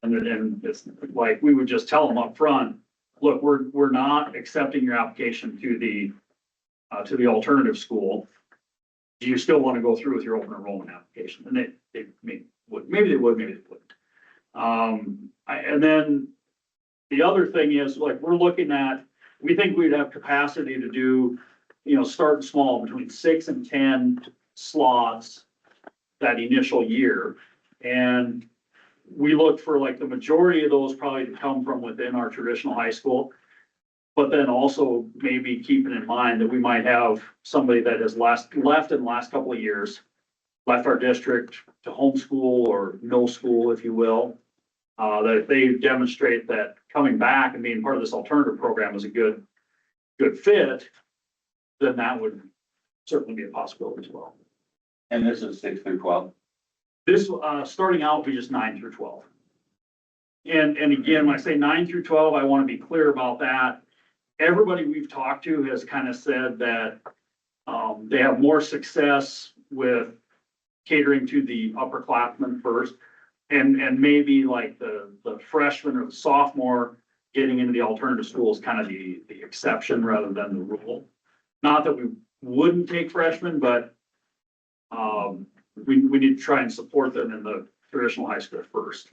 And then it's like, we would just tell them up front, look, we're not accepting your application to the alternative school. Do you still want to go through with your open enrollment application? And they maybe they would, maybe they wouldn't. And then the other thing is, like, we're looking at, we think we'd have capacity to do, you know, starting small between 6 and 10 slots that initial year. And we look for, like, the majority of those probably to come from within our traditional high school. But then also maybe keeping in mind that we might have somebody that has left in the last couple of years, left our district to homeschool or no school, if you will. That if they demonstrate that coming back and being part of this alternative program is a good fit, then that would certainly be a possibility as well. And this is 6 through 12. This, starting out, will be just 9 through 12. And again, when I say 9 through 12, I want to be clear about that. Everybody we've talked to has kind of said that they have more success with catering to the upperclassmen first, and maybe like the freshman or the sophomore getting into the alternative school is kind of the exception rather than the rule. Not that we wouldn't take freshmen, but we need to try and support them in the traditional high school first.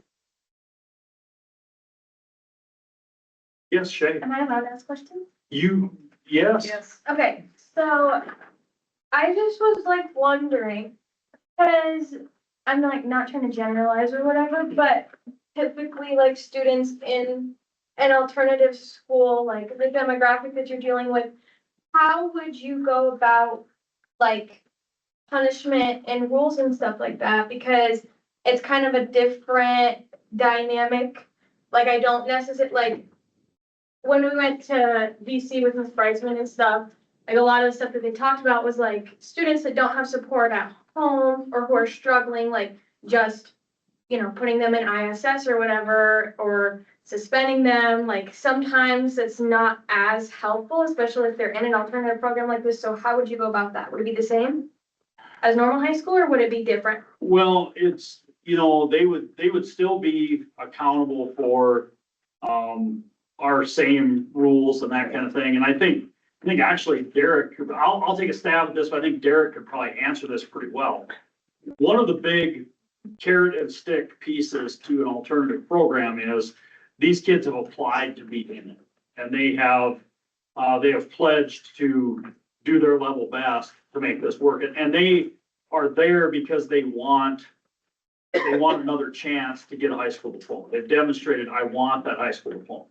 Yes, Shay. Am I allowed to ask questions? Yes. Yes. Okay, so I just was like wondering, because I'm like not trying to generalize or whatever, but typically like students in an alternative school, like the demographic that you're dealing with, how would you go about like punishment and rules and stuff like that? Because it's kind of a different dynamic. Like I don't necessarily, like when we went to DC with Miss Breisman and stuff, like a lot of the stuff that they talked about was like students that don't have support at home or who are struggling, like just, you know, putting them in ISS or whatever, or suspending them. Like sometimes it's not as helpful, especially if they're in an alternative program like this. So how would you go about that? Would it be the same as normal high school or would it be different? Well, it's, you know, they would still be accountable for, our same rules and that kind of thing. And I think actually Derek, I'll take a stab at this, but I think Derek could probably answer this pretty well. One of the big carrot and stick pieces to an alternative program is these kids have applied to be in it. And they have pledged to do their level best to make this work. And they are there because they want another chance to get a high school diploma. They've demonstrated, I want that high school diploma.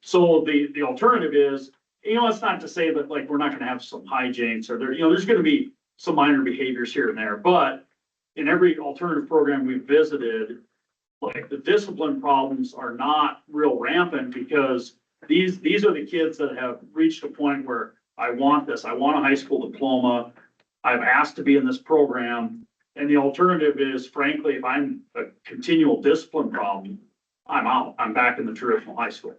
So the alternative is, you know, it's not to say that like, we're not gonna have some hijinks or there, you know, there's gonna be some minor behaviors here and there, but in every alternative program we've visited, like the discipline problems are not real rampant because these are the kids that have reached a point where I want this, I want a high school diploma, I've asked to be in this program. And the alternative is, frankly, if I'm a continual discipline problem, I'm out, I'm back in the traditional high school.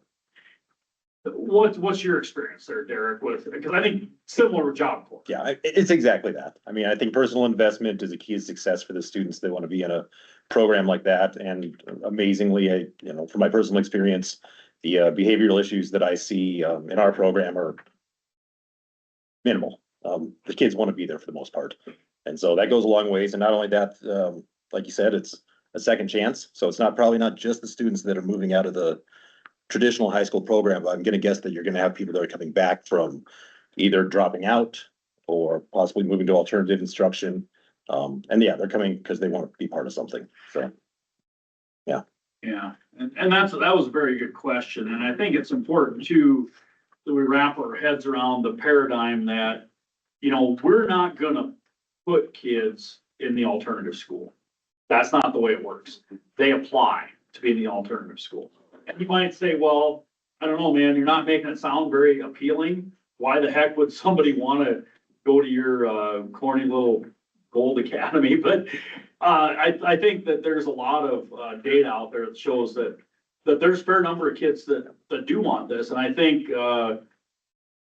What's your experience there, Derek, with, because I think similar to Job Corps. Yeah, it's exactly that. I mean, I think personal investment is a key to success for the students that want to be in a program like that. And amazingly, you know, from my personal experience, the behavioral issues that I see in our program are minimal. The kids want to be there for the most part. And so that goes a long ways. And not only that, like you said, it's a second chance. So it's probably not just the students that are moving out of the traditional high school program, but I'm gonna guess that you're gonna have people that are coming back from either dropping out or possibly moving to alternative instruction. And yeah, they're coming because they want to be part of something, so. Yeah, and that was a very good question, and I think it's important too, that we wrap our heads around the paradigm that, you know, we're not gonna put kids in the alternative school. That's not the way it works. they apply to be in the alternative school. And you might say, well, I don't know, man, you're not making it sound very appealing. Why the heck would somebody want to go to your, corny little gold academy? But, I think that there's a lot of, data out there that shows that there's a fair number of kids that do want this. And I think,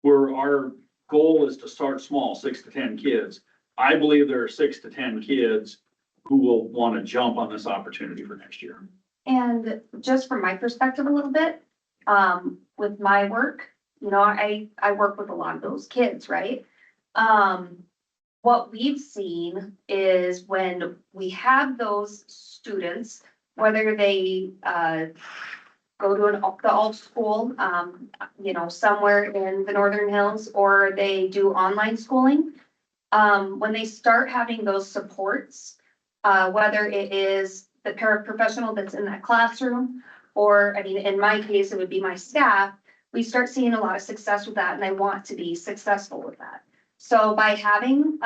where our goal is to start small, 6 to 10 kids. I believe there are 6 to 10 kids who will want to jump on this opportunity for next year. And just from my perspective a little bit, with my work, you know, I work with a lot of those kids, right? What we've seen is when we have those students, whether they, go to the alt school, you know, somewhere in the Northern Hills, or they do online schooling. When they start having those supports, whether it is the paraprofessional that's in that classroom, or, I mean, in my case, it would be my staff, we start seeing a lot of success with that, and I want to be successful with that. So by having,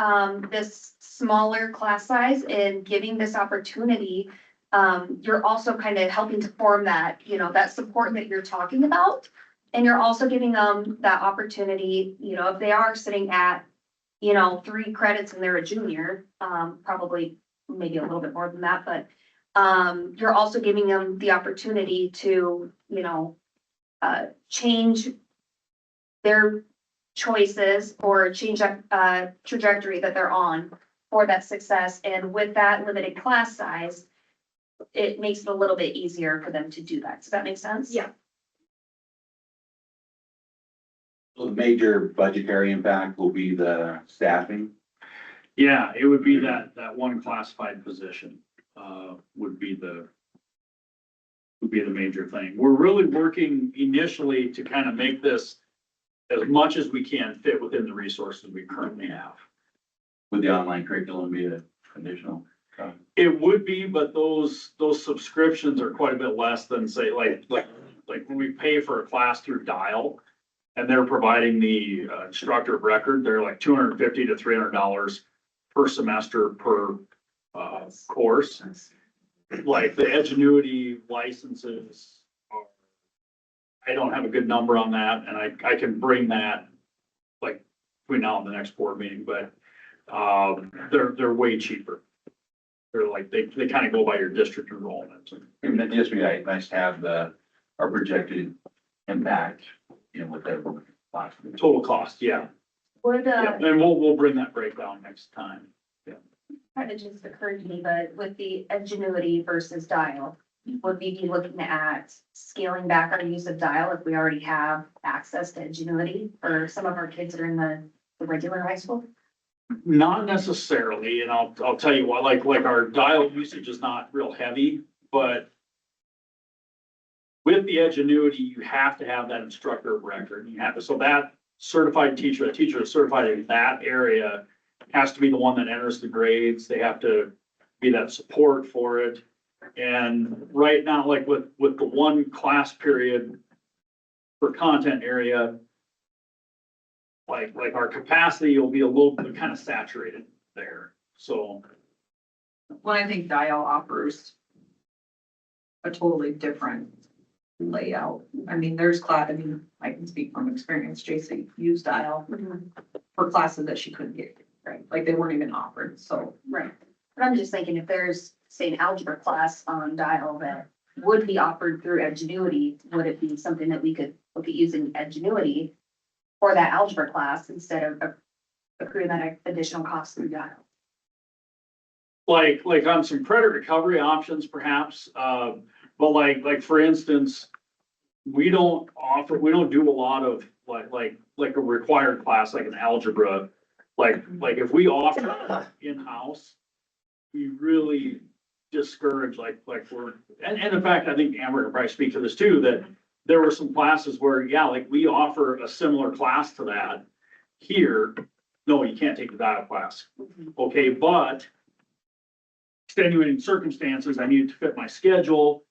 this smaller class size and giving this opportunity, you're also kind of helping to form that, you know, that support that you're talking about. And you're also giving them that opportunity, you know, if they are sitting at, you know, 3 credits and they're a junior, probably maybe a little bit more than that, but you're also giving them the opportunity to, you know, change their choices or change that trajectory that they're on for that success. And with that limited class size, it makes it a little bit easier for them to do that. Does that make sense? Yeah. So the major budgetary impact will be the staffing. Yeah, it would be that one classified position, would be the major thing. We're really working initially to kind of make this as much as we can fit within the resources we currently have. Would the online curriculum be an additional? It would be, but those subscriptions are quite a bit less than, say, like when we pay for a class through Dial, and they're providing the instructor of record, they're like $250 to $300 per semester per course. Like the Edgenuity licenses are, I don't have a good number on that, and I can bring that like between now and the next board meeting, but they're way cheaper. They're like, they kind of go by your district enrollment. And then just be nice to have our projected impact, you know, with the Total cost, yeah. Would, Yeah, and we'll bring that breakdown next time. kind of just occurred to me, but with the Edgenuity versus Dial, would we be looking at scaling back our use of Dial if we already have access to Edgenuity for some of our kids that are in the regular high school? Not necessarily, and I'll tell you what, like our Dial usage is not real heavy, but with the Edgenuity, you have to have that instructor of record. You have to, so that certified teacher, a teacher that's certified in that area has to be the one that enters the grades. They have to be that support for it. And right now, like with the one class period for content area, like our capacity will be a little bit kind of saturated there. So Well, I think Dial offers a totally different layout. I mean, there's I mean, I can speak from experience. JC used Dial for classes that she couldn't get, right? Like they weren't even offered, so. Right. But I'm just thinking if there's, say, an algebra class on Dial that would be offered through Edgenuity, would it be something that we could look at using Edgenuity for that algebra class instead of accruing that additional cost through Dial? like on some credit recovery options perhaps, but like for instance, we don't do a lot of like a required class, like an algebra. Like if we offer in-house, we really discourage and in fact, I think Amber can probably speak to this too, that there were some classes where, yeah, like we offer a similar class to that here. No, you can't take the Dial class. Okay, but extenuating circumstances, I need it to fit my schedule.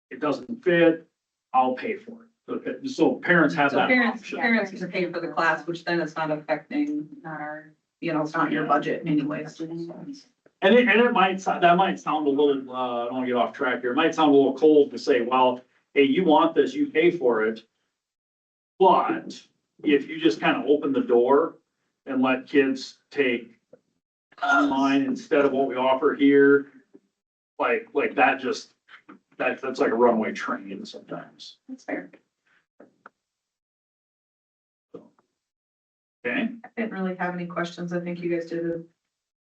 It doesn't fit, I'll pay for it. So parents have that option. Parents can pay for the class, which then it's not affecting, Not our. you know, it's not your budget anyways. And it might, that might sound a little, I don't wanna get off track here, it might sound a little cold to say, well, hey, you want this, you pay for it. But if you just kind of open the door and let kids take online instead of what we offer here, like that just, that's like a runaway train sometimes. That's fair. Okay, I didn't really have any questions. I think you guys did it.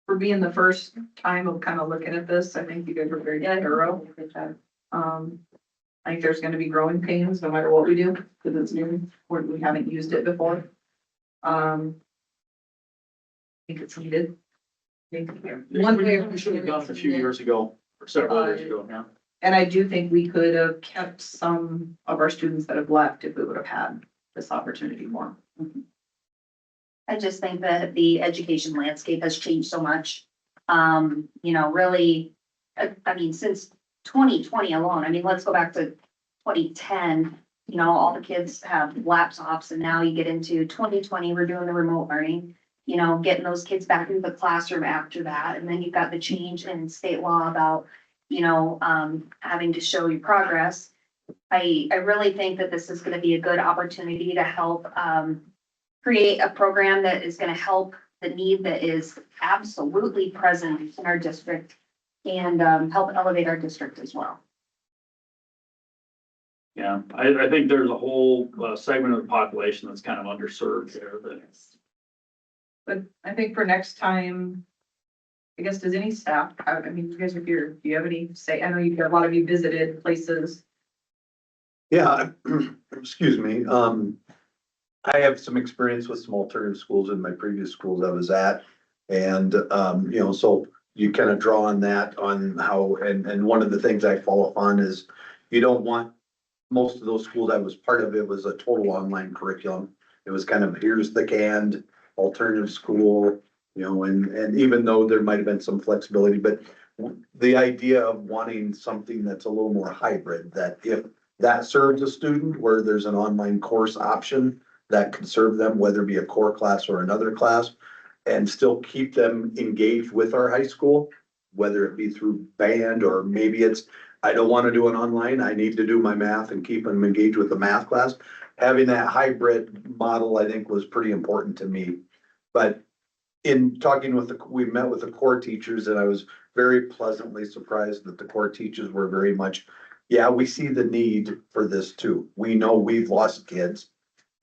For being the first time of kind of looking at this, I think you guys were very thorough. Good job. I think there's gonna be growing pains no matter what we do, because it's new, we haven't used it before. I think it's needed. I think one way we should have done it a few years ago, or several years ago now. And I do think we could have kept some of our students that have left if we would have had this opportunity more. I just think that the education landscape has changed so much. Really, I mean, since 2020 alone, I mean, let's go back to 2010. All the kids have laptops, and now you get into 2020, we're doing the remote learning. Getting those kids back into the classroom after that, and then you've got the change in state law about, having to show your progress. I really think that this is gonna be a good opportunity to help, create a program that is gonna help the need that is absolutely present in our district and, help elevate our district as well. Yeah, I think there's a whole segment of the population that's kind of underserved there that. But I think for next time, I guess, does any staff have, I mean, you guys are here, do you have any say, I know you've got a lot of you visited places. Yeah, excuse me. I have some experience with some alternative schools in my previous schools I was at. And, so you kind of draw on that on how, and one of the things I follow up on is you don't want, most of those schools I was part of, it was a total online curriculum. It was kind of, here's the canned alternative school, and even though there might have been some flexibility, but the idea of wanting something that's a little more hybrid, that if that serves a student where there's an online course option that could serve them, whether it be a core class or another class, and still keep them engaged with our high school, whether it be through band or maybe it's, I don't want to do an online, I need to do my math and keep them engaged with the math class. Having that hybrid model, I think, was pretty important to me. But in talking with we met with the core teachers, and I was very pleasantly surprised that the core teachers were very much, yeah, we see the need for this too. We know we've lost kids,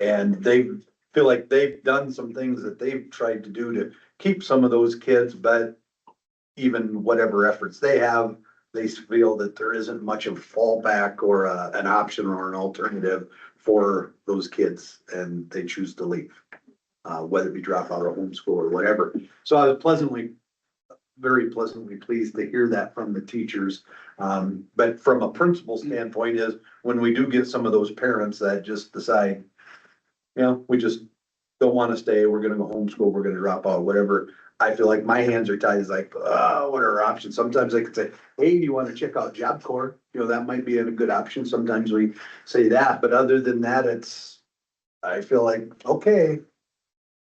and they feel like they've done some things that they've tried to do to keep some of those kids, but even whatever efforts they have, they feel that there isn't much of fallback or an option or an alternative for those kids, and they choose to leave, whether it be drop out or homeschool or whatever. So I was very pleasantly pleased to hear that from the teachers. But from a principal standpoint is when we do get some of those parents that just decide, we just don't want to stay, we're gonna go homeschool, we're gonna drop out, whatever. I feel like my hands are tied. It's like, what are our options? Sometimes I could say, hey, do you want to check out Job Corps? That might be a good option. Sometimes we say that, but other than that, I feel like, okay.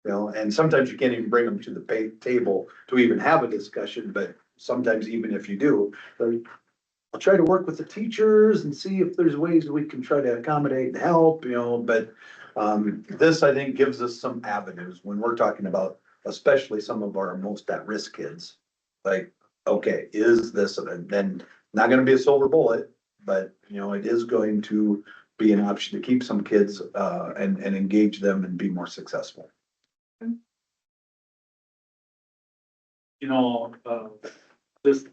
And sometimes you can't even bring them to the table to even have a discussion, but sometimes even if you do, I'll try to work with the teachers and see if there's ways that we can try to accommodate and help, but this, I think, gives us some avenues when we're talking about, especially some of our most at-risk kids. Like, okay, is this, and then not gonna be a silver bullet, but, it is going to be an option to keep some kids, and engage them and be more successful. This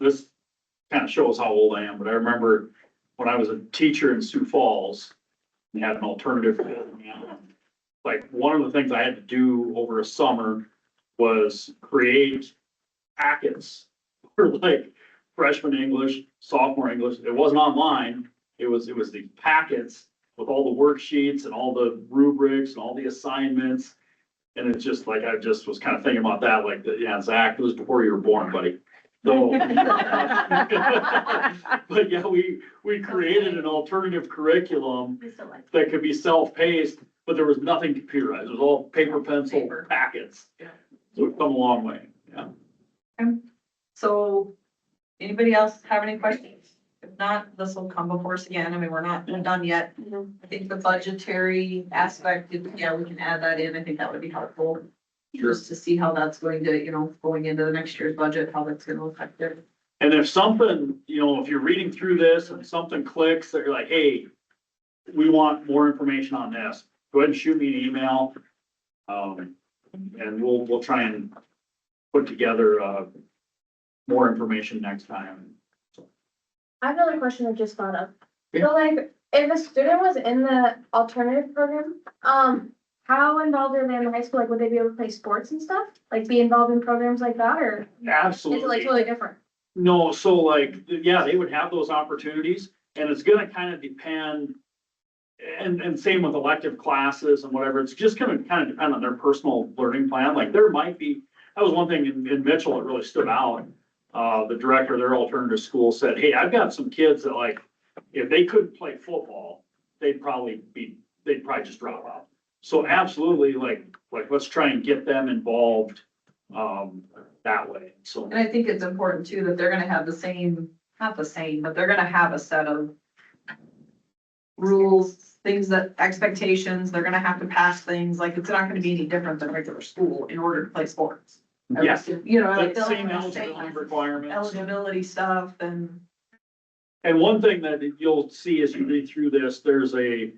kind of shows how old I am, but I remember when I was a teacher in Sioux Falls, we had an alternative program. Like, one of the things I had to do over a summer was create packets for like freshman English, sophomore English. It wasn't online. It was the packets with all the worksheets and all the rubrics and all the assignments. And it's just like, I just was kind of thinking about that, like, Zach, it was before you were born, buddy. So, but yeah, we created an alternative curriculum that could be self-paced, but there was nothing computerized. It was all paper pencil packets. Yeah. So we've come a long way, yeah. So, anybody else have any questions? If not, this will come before us again. I mean, we're not done yet. I think the budgetary aspect, yeah, we can add that in. I think that would be helpful. Just to see how that's going to, going into the next year's budget, how that's gonna affect it. And if something, if you're reading through this and something clicks that you're like, hey, we want more information on this, go ahead and shoot me an email. And we'll try and put together, more information next time. I have another question I just thought of. Yeah. So like, if a student was in the alternative program, how involved are they in the high school? Like, would they be able to play sports and stuff? Like, be involved in programs like that, or is it like Absolutely. totally different? No, so like, yeah, they would have those opportunities and it's gonna kind of depend. And same with elective classes and whatever, it's just gonna kind of depend on their personal learning plan. Like there might be, that was one thing in Mitchell that really stood out. The director of their alternative school said, hey, I've got some kids that like, if they couldn't play football, they'd probably just drop out. So absolutely, like, let's try and get them involved, that way, so. And I think it's important too, that they're gonna have the same, not the same, but they're gonna have a set of rules, things that, expectations, they're gonna have to pass things, like, it's not gonna be any different than regular school in order to play sports. Yes. Like, The they'll same have the same eligibility requirements. eligibility stuff and. And one thing that you'll see as you read through this, there's a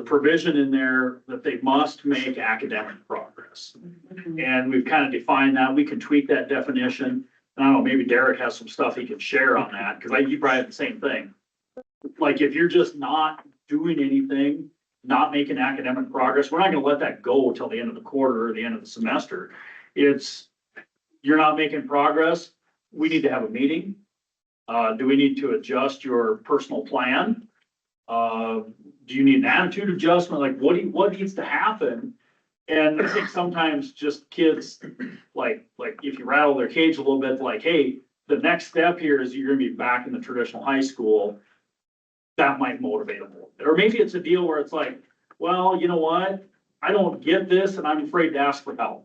provision in there that they must make academic progress. And we've kind of defined that. We can tweak that definition. And I don't know, maybe Derek has some stuff he can share on that, because you probably have the same thing. Like if you're just not doing anything, not making academic progress, we're not gonna let that go till the end of the quarter or the end of the semester. You're not making progress, we need to have a meeting. Do we need to adjust your personal plan? Do you need an attitude adjustment? Like what needs to happen? And I think sometimes just kids, like if you rattle their cage a little bit, like, hey, the next step here is you're gonna be back in the traditional high school. That might motivate them a little bit. Or maybe it's a deal where it's like, well, you know what? I don't get this and I'm afraid to ask for help.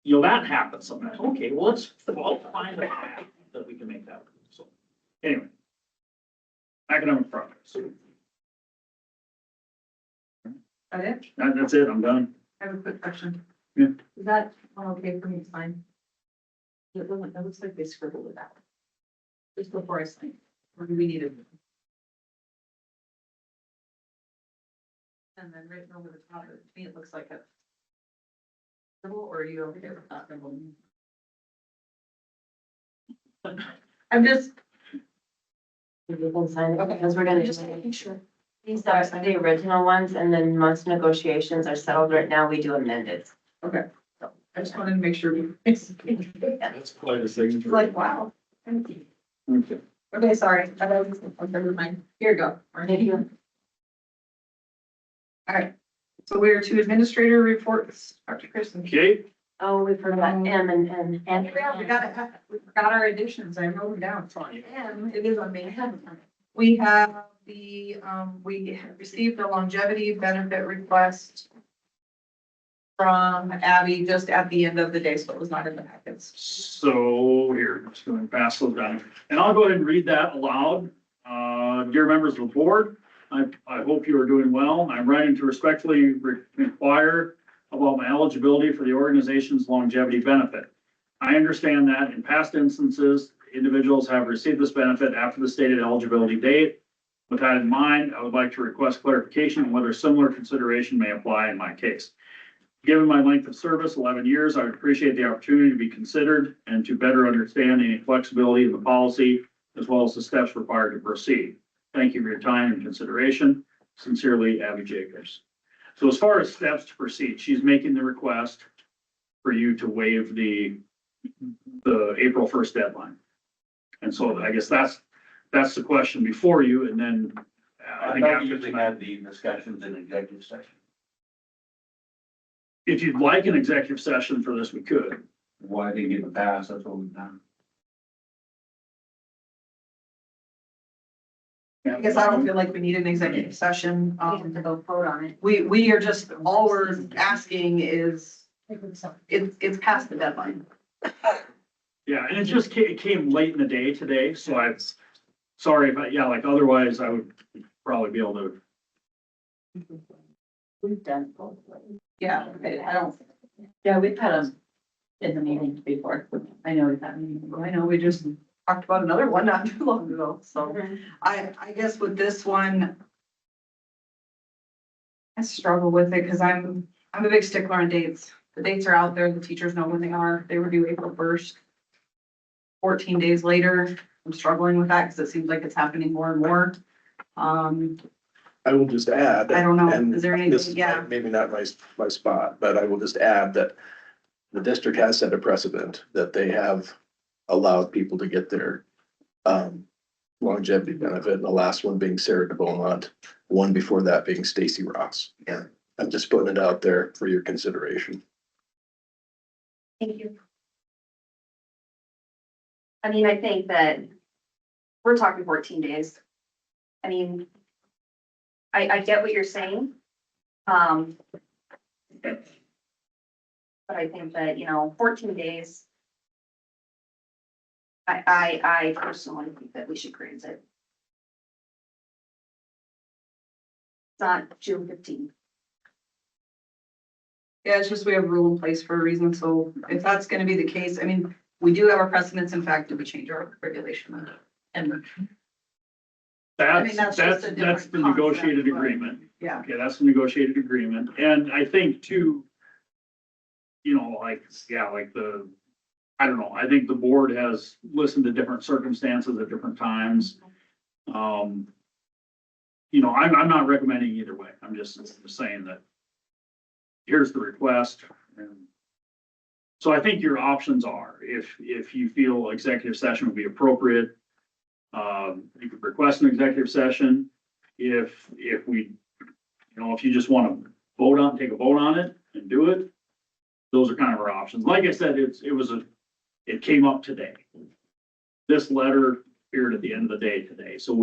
That happens sometimes. Okay, well, let's find a path that we can make that work. So anyway, academic progress. That's it. I'm done. I have a quick question. Yeah. Is that one okay for me to sign? It looks like they scribbled it out. Just before I sign, or do we need it? And then written over the top, to me, it looks like a scribble, or are you okay with that? I'm just, We can sign it okay, because we're gonna just making sure. these are the original ones, and then once negotiations are settled right now, we do amended. Okay, so I just wanted to make sure. That's quite a signature. Like, wow. Thank you. Okay. Okay, sorry. I was, never mind. Here you go. Thank you. All right. So we are to administrator reports, Dr. Kristen. Okay, Oh, we forgot M and N. And we forgot our additions. I wrote them down. And it is on me. We have we have received the longevity benefit request from Abby just at the end of the day, so it was not in the packets. so here, I'm just going to pass those down. And I'll go ahead and read that aloud. Dear members of the board, I hope you are doing well. I'm writing to respectfully inquire about my eligibility for the organization's longevity benefit. I understand that in past instances, individuals have received this benefit after the stated eligibility date. With that in mind, I would like to request clarification on whether similar consideration may apply in my case. Given my length of service, 11 years, I would appreciate the opportunity to be considered and to better understand any flexibility in the policy, as well as the steps required to proceed. Thank you for your time and consideration. Sincerely, Abby Jacobs. So as far as steps to proceed, she's making the request for you to waive the April 1st deadline. And so I guess that's the question before you, and then I I think thought after we usually tonight, had the discussions in executive session. if you'd like an executive session for this, we could. Why they get the pass, that's what we've done. I guess I don't feel like we need an executive session. To go vote on it. We are just, all we're asking is, it's past the deadline. Yeah, and it just it came late in the day today, so I'm sorry if yeah, like otherwise I would probably be able to. We've done both ways. Yeah, I don't, Yeah, we've had them in the meetings before. I know we've had meetings. I know we just talked about another one not too long ago, so I guess with this one. I struggle with it because I'm a big stickler on dates. The dates are out there, the teachers know when they are, they were due April 1st. 14 days later, I'm struggling with that because it seems like it's happening more and more. I will just add. I don't know, and is there this anything, is yeah, Maybe not my spot, but I will just add that the district has set a precedent that they have allowed people to get their longevity benefit, and the last one being Sarah DeBeaumont, one before that being Stacy Ross. Yeah. I'm just putting it out there for your consideration. Thank you. I mean, I think that we're talking 14 days. I mean, I get what you're saying. But I think that, 14 days. I personally think that we should grant it. It's not June 15th. yeah, it's just we have a rule in place for a reason, so if that's gonna be the case, I mean, we do have our precedents, in fact, do we change our regulation? And, That's, that's that's, just a that's the different negotiated concept, but- agreement. yeah, Okay, that's the negotiated agreement, and I think too. Like, yeah, like I don't know, I think the board has listened to different circumstances at different times. I'm not recommending either way, I'm just saying that. Here's the request, and so I think your options are, if you feel executive session would be appropriate. You could request an executive session, if we, if you just wanna take a vote on it and do it. Those are kind of our options. Like I said, it came up today. This letter appeared at the end of the day today, so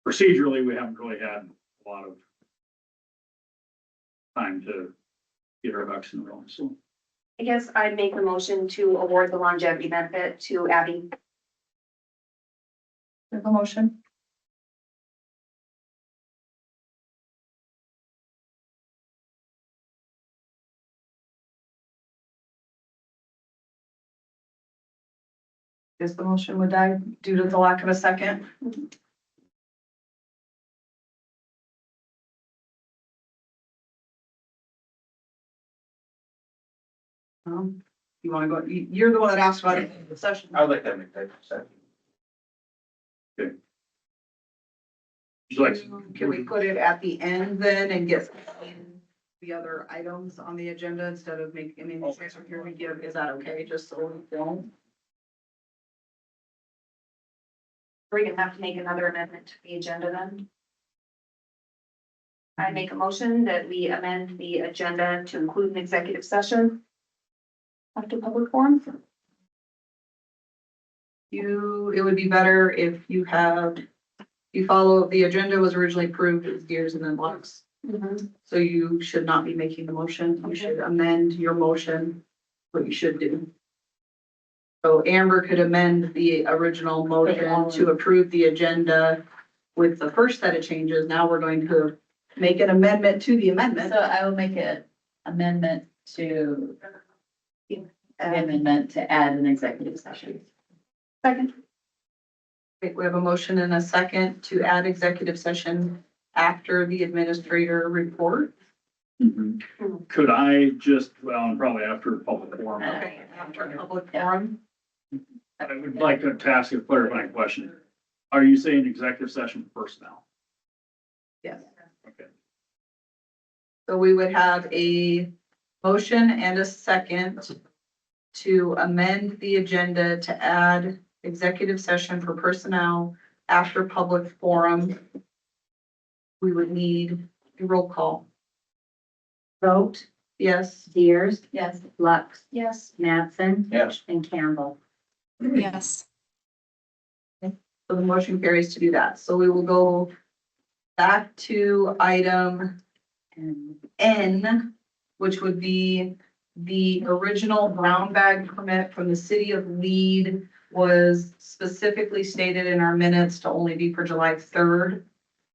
procedurally, we haven't really had a lot of time to get our ducks in a row, so. I guess I'd make the motion to award the longevity benefit to Abby. there's a motion. Guess the motion would die due to the lack of a second. You wanna go, you're the one that asked about it in the session. I would like that executive session. Would you like, Can we put it at the end then and get the other items on the agenda instead of making, I mean, these guys are here, we give, is that okay, just so we don't? We're gonna have to make another amendment to the agenda then. I make a motion that we amend the agenda to include an executive session after public forum. It would be better if you follow, the agenda was originally approved as gears and then blocks. So you should not be making the motion, you should amend your motion, what you should do. So Amber could amend the original motion to approve the agenda with the first set of changes. Now we're going to make an amendment to the amendment. So I will make an amendment to add an executive session. Second. Okay, we have a motion and a second to add executive session after the administrator report. could I just, well, and probably after public forum, Okay, after public forum. I would like to ask a clarifying question. Are you saying executive session for personnel? Yes. Okay. So we would have a motion and a second to amend the agenda to add executive session for personnel after public forum. We would need a roll call. Vote, Yes. Deers. Yes. Lux, Yes. Mattson. Yes. And Campbell. Yes. So the motion carries to do that. So we will go back to item And N, which would be The original brown bag permit from the city of Lead was specifically stated in our minutes to only be for July 3rd.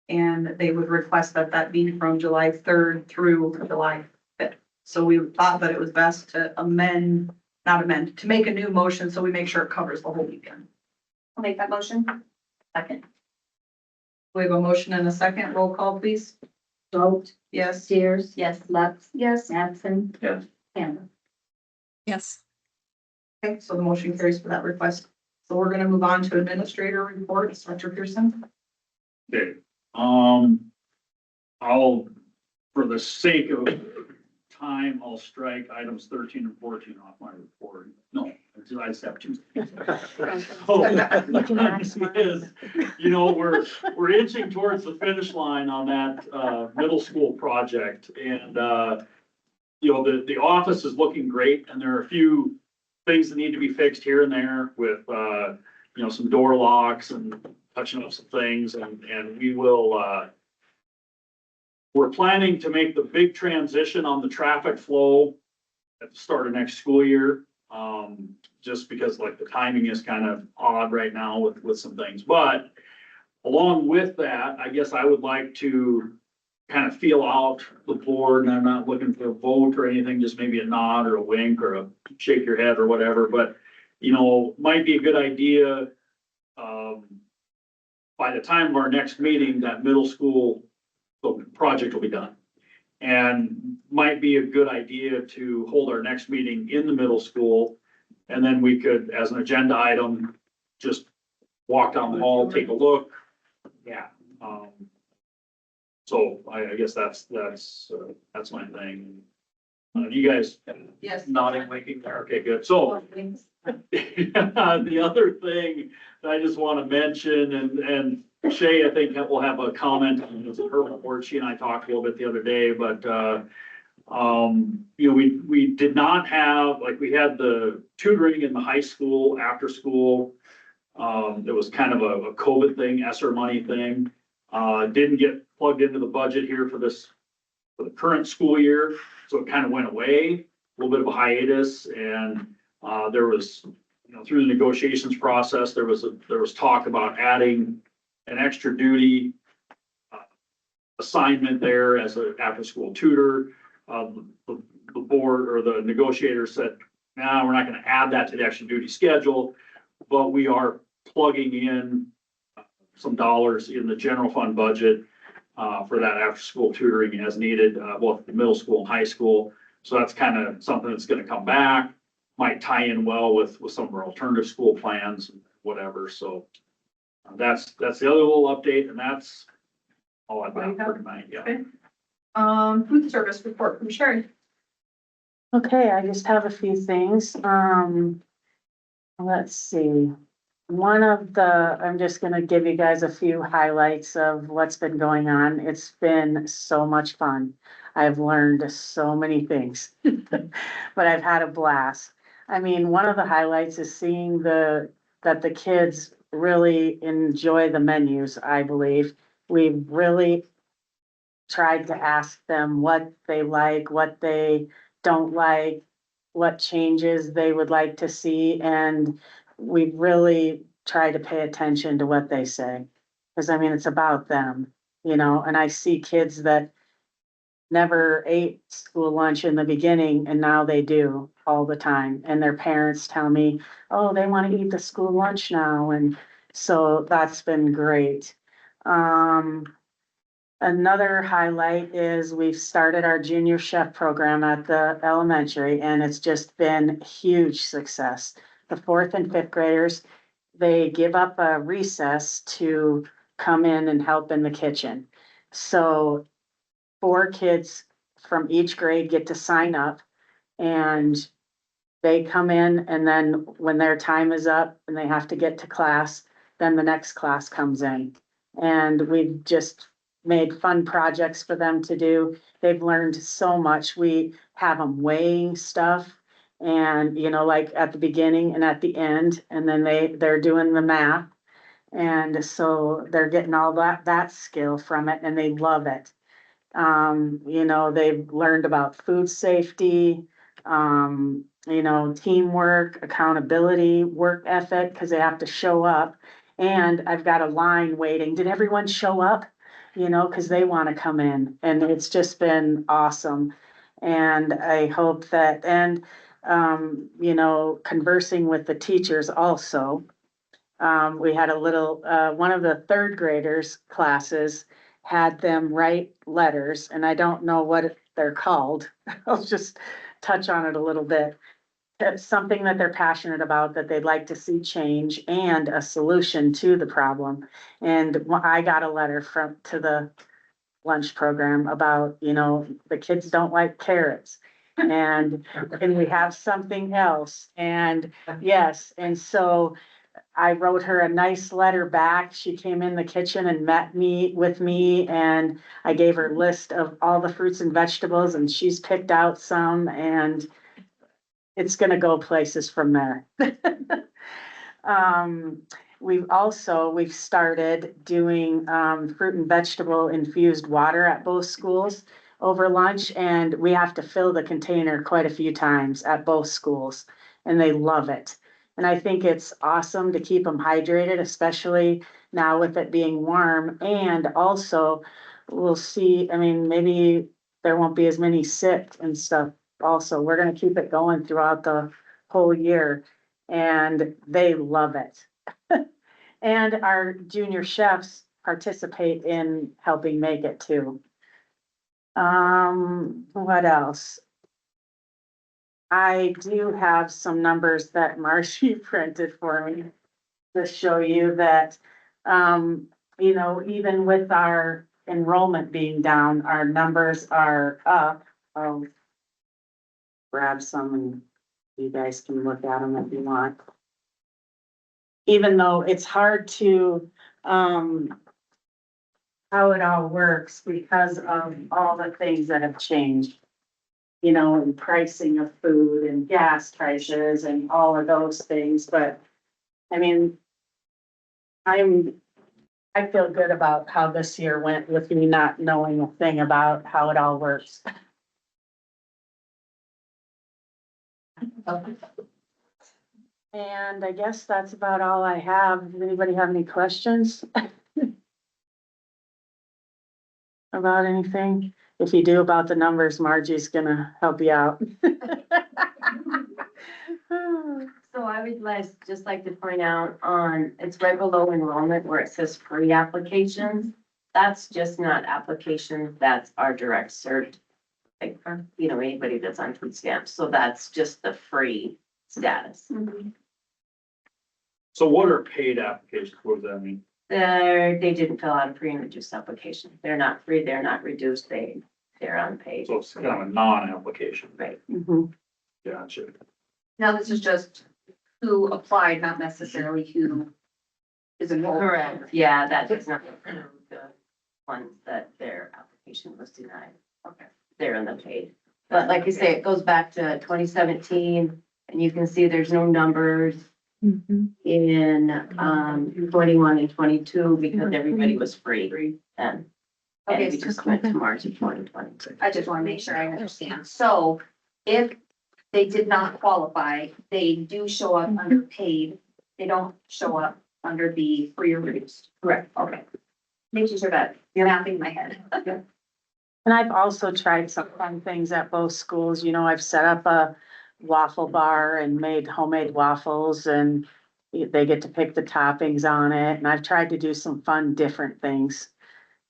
And they would request that that be from July 3rd through July 5th. So we thought that it was best to to make a new motion so we make sure it covers the whole weekend. I'll make that motion. Second. We have a motion and a second. Roll call, please. Vote. Yes. Steers. Yes. Lutz. Yes. Mattson. Yes. Campbell. Yes. Okay, so the motion carries for that request. So we're gonna move on to administrator reports. Dr. Pearson. Okay, I'll, for the sake of time, I'll strike items 13 and 14 off my report. No, I just have two. You know, we're inching towards the finish line on that, middle school project and, you know, the office is looking great and there are a few things that need to be fixed here and there with, you know, some door locks and touching up some things and we will, we're planning to make the big transition on the traffic flow at the start of next school year. Just because like the timing is kind of odd right now with some things, but along with that, I guess I would like to kind of feel out the board and I'm not looking for a vote or anything, just maybe a nod or a wink or a shake your head or whatever, but you know, might be a good idea. By the time of our next meeting, that middle school project will be done. And might be a good idea to hold our next meeting in the middle school. And then we could, as an agenda item, just walk down the hall, take a look. Yeah. So I guess that's my thing. You guys Yes. nodding, winking there. Okay, good. So the other thing that I just want to mention and Shay, I think will have a comment on her report. She and I talked a little bit the other day, but you know, we did not have, like, we had the tutoring in the high school, after school. It was kind of a COVID thing, ESSER money thing. Didn't get plugged into the budget here for the current school year. So it kind of went away, a little bit of a hiatus and there was, you know, through the negotiations process, there was talk about adding an extra duty assignment there as an after-school tutor. The board or the negotiator said, no, we're not gonna add that to the extra duty schedule, but we are plugging in some dollars in the general fund budget for that after-school tutoring as needed, both the middle school and high school. So that's kind of something that's gonna come back, might tie in well with some of our alternative school plans, whatever, so. That's the other little update, and that's all I've got for tonight, yeah. Okay. Food service report from Sherry. Okay, I just have a few things. Let's see. I'm just gonna give you guys a few highlights of what's been going on. It's been so much fun. I've learned so many things, but I've had a blast. I mean, one of the highlights is seeing that the kids really enjoy the menus, I believe. We've really tried to ask them what they like, what they don't like, what changes they would like to see, and we've really tried to pay attention to what they say. Cause I mean, it's about them, you know, and I see kids that never ate school lunch in the beginning and now they do all the time. And their parents tell me, oh, they want to eat the school lunch now. And so that's been great. Another highlight is we've started our junior chef program at the elementary and it's just been huge success. The 4th and 5th graders, they give up a recess to come in and help in the kitchen. So 4 kids from each grade get to sign up and they come in and then when their time is up and they have to get to class, then the next class comes in. And we've just made fun projects for them to do. They've learned so much. We have them weighing stuff and, you know, like at the beginning and at the end, and then they're doing the math. And so they're getting all that skill from it and they love it. You know, they've learned about food safety, you know, teamwork, accountability, work ethic, because they have to show up. And I've got a line waiting. Did everyone show up? You know, because they want to come in, and it's just been awesome. And I hope that, and, you know, conversing with the teachers also. We had a little, one of the third graders classes had them write letters, and I don't know what they're called. I'll just touch on it a little bit. It's something that they're passionate about, that they'd like to see change and a solution to the problem. And I got a letter to the lunch program about, you know, the kids don't like carrots. And we have something else? And yes, and so I wrote her a nice letter back. She came in the kitchen and met with me, and I gave her a list of all the fruits and vegetables, and she's picked out some, and it's gonna go places from there. We've started doing, fruit and vegetable infused water at both schools over lunch, and we have to fill the container quite a few times at both schools, and they love it. And I think it's awesome to keep them hydrated, especially now with it being warm, and also we'll see, I mean, maybe there won't be as many sick and stuff. Also, we're gonna keep it going throughout the whole year, and they love it. And our junior chefs participate in helping make it too. What else? I do have some numbers that Marcy printed for me to show you that, you know, even with our enrollment being down, our numbers are up. I'll grab some and you guys can look at them if you want. Even though it's hard to, how it all works because of all the things that have changed. You know, and pricing of food and gas prices and all of those things, but I mean, I feel good about how this year went with me not knowing a thing about how it all works. And I guess that's about all I have. Does anybody have any questions? About anything? If you do about the numbers, Margie's gonna help you out. So I would just like to point out it's right below enrollment where it says free applications. That's just not applications, that's our direct cert. Like, for, you know, anybody that's on food stamps, so that's just the free status. So what are paid applications? What does that mean? They didn't fill out a free and reduced application. They're not free, they're not reduced, they're unpaid. So it's kind of a non-application. Right. Mhm. Gotcha. Now, this is just who applied, not necessarily who is enrolled. Correct, yeah, that does not include the ones that their application was denied. Okay. They're in the paid. But like I say, it goes back to 2017, and you can see there's no numbers in 21 and 22 because everybody was free then. And Okay, we just went to March of 2020. I just want to make sure I understand. So if they did not qualify, they do show up under paid. They don't show up under the free or reduced. Correct. Okay. Making sure that you're mapping in my head. And I've also tried some fun things at both schools. You know, I've set up a waffle bar and made homemade waffles, and they get to pick the toppings on it. And I've tried to do some fun, different things,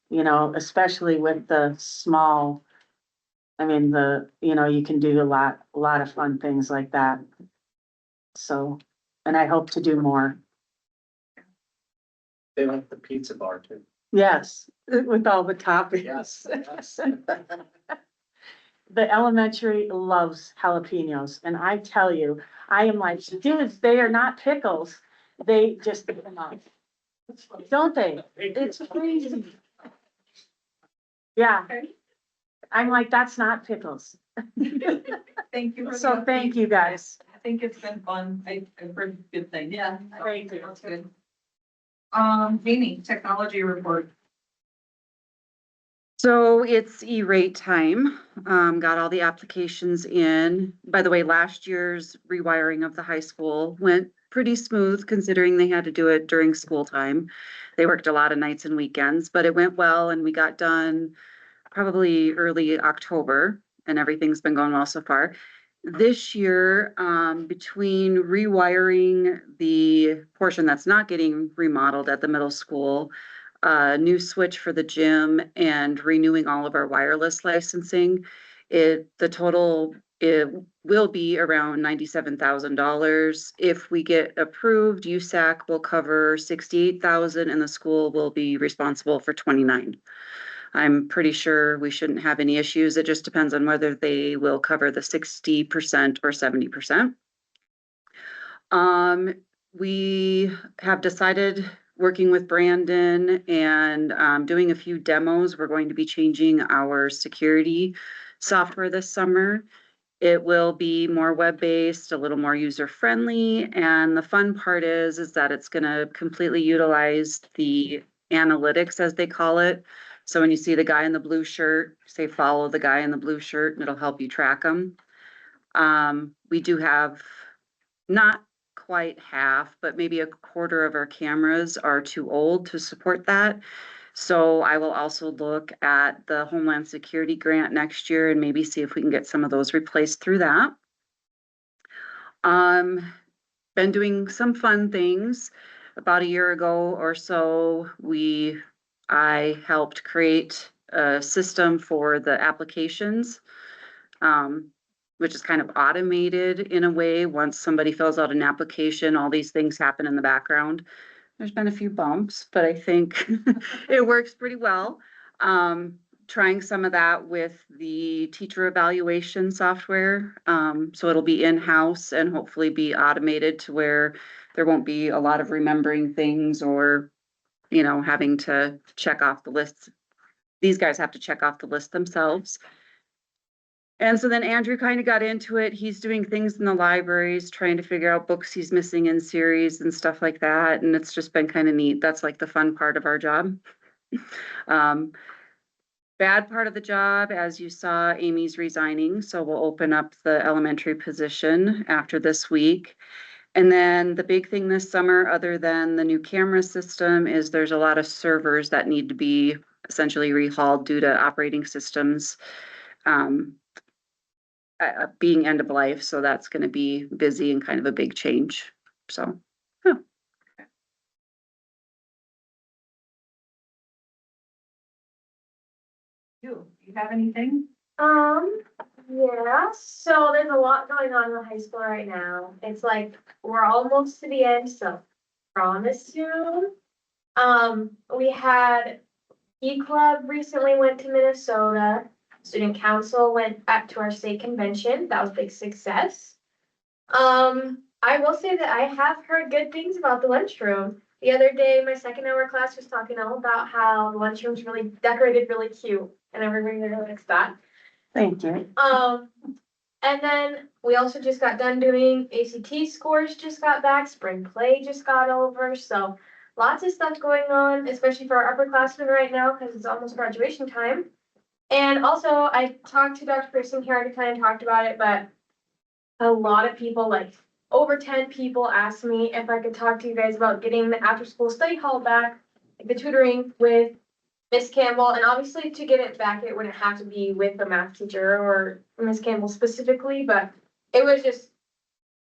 you know, especially with the small. I mean, you know, you can do a lot of fun things like that. So, and I hope to do more. They like the pizza bar too. Yes, with all the toppings. The elementary loves jalapenos, and I tell you, I am like, dudes, they are not pickles. They just pick them up. Don't they? It's crazy. Yeah. I'm like, that's not pickles. Thank you. For the So thank update. you, guys. I think it's been fun. I've heard good things. Yeah. Thank you. That's good. Jamie, technology report. So it's E-rate time. Got all the applications in. By the way, last year's rewiring of the high school went pretty smooth considering they had to do it during school time. They worked a lot of nights and weekends, but it went well and we got done probably early October and everything's been going well so far. This year, between rewiring the portion that's not getting remodeled at the middle school, new switch for the gym and renewing all of our wireless licensing, the total, it will be around $97,000. If we get approved, USAC will cover 68,000 and the school will be responsible for 29. I'm pretty sure we shouldn't have any issues. It just depends on whether they will cover the 60% or 70%. We have decided, working with Brandon and doing a few demos, we're going to be changing our security software this summer. It will be more web-based, a little more user-friendly, and the fun part is that it's gonna completely utilize the analytics, as they call it. So when you see the guy in the blue shirt, say follow the guy in the blue shirt, and it'll help you track them. We do have not quite half, but maybe a quarter of our cameras are too old to support that. So I will also look at the Homeland Security grant next year and maybe see if we can get some of those replaced through that. Been doing some fun things. About a year ago or so, I helped create a system for the applications, which is kind of automated in a way. Once somebody fills out an application, all these things happen in the background. There's been a few bumps, but I think it works pretty well. Trying some of that with the teacher evaluation software. So it'll be in-house and hopefully be automated to where there won't be a lot of remembering things or, having to check off the list. These guys have to check off the list themselves. And so then Andrew kind of got into it. He's doing things in the libraries, trying to figure out books he's missing in series and stuff like that. And it's just been kind of neat. That's like the fun part of our job. Bad part of the job, as you saw, Amy's resigning. So we'll open up the elementary position after this week. And then the big thing this summer, other than the new camera system, is there's a lot of servers that need to be essentially rehauled due to operating systems being end of life. So that's going to be busy and kind of a big change. So, yeah. You have anything? Yeah, so there's a lot going on in the high school right now. It's like, we're almost to the end, so promise soon. We had E-Club recently went to Minnesota. Student council went back to our state convention. That was a big success. I will say that I have heard good things about the lunchroom. The other day, my second hour class was talking all about how the lunchroom's really decorated really cute and everybody really likes that. Thank you. And then we also just got done doing ACT scores, just got back, spring play just got over, so lots of stuff going on, especially for our upperclassmen right now, because it's almost graduation time. And also, I talked to Dr. Pearson here, already kind of talked about it, but a lot of people, like over 10 people asked me if I could talk to you guys about getting the after-school study hall back, like the tutoring with Miss Campbell, and obviously to get it back, it wouldn't have to be with a math teacher or Miss Campbell specifically, but it was just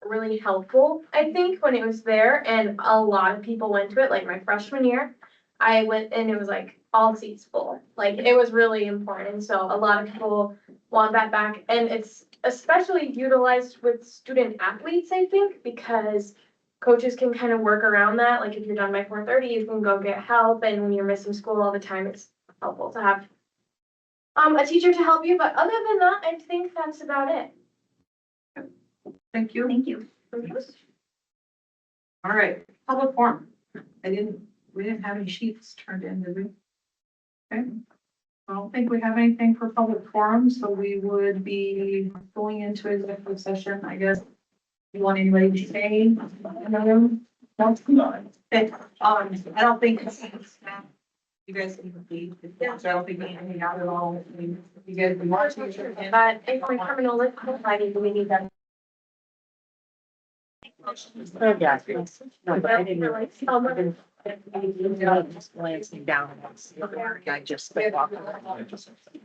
really helpful, I think, when it was there, and a lot of people went to it, like my freshman year. I went and it was like all seats full, like it was really important, so a lot of people want that back, and it's especially utilized with student athletes, I think, because coaches can kind of work around that. Like if you're done by 4:30, you can go get help. And when you're missing school all the time, it's helpful to have a teacher to help you. But other than that, I think that's about it. Thank you. Thank you. All right, public forum. We didn't have any sheets turned in, did we? Okay. I don't think we have anything for public forum, so we would be going into executive session, I guess. You want anybody to say in the room? No. I don't think. You guys can complete, so I don't think we can hang out at all. I mean, you guys can watch. But if we criminal litigation, do we need that? Oh, yeah. No, but I didn't. Like, how much- Just glancing down. I just.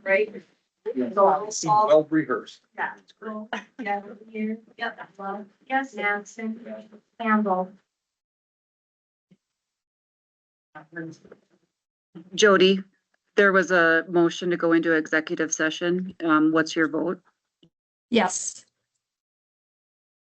Right? Well rehearsed. Yeah. Yeah, here. Yep, well, yes, Nancy, Campbell. Jody, there was a motion to go into executive session. What's your vote? Yes.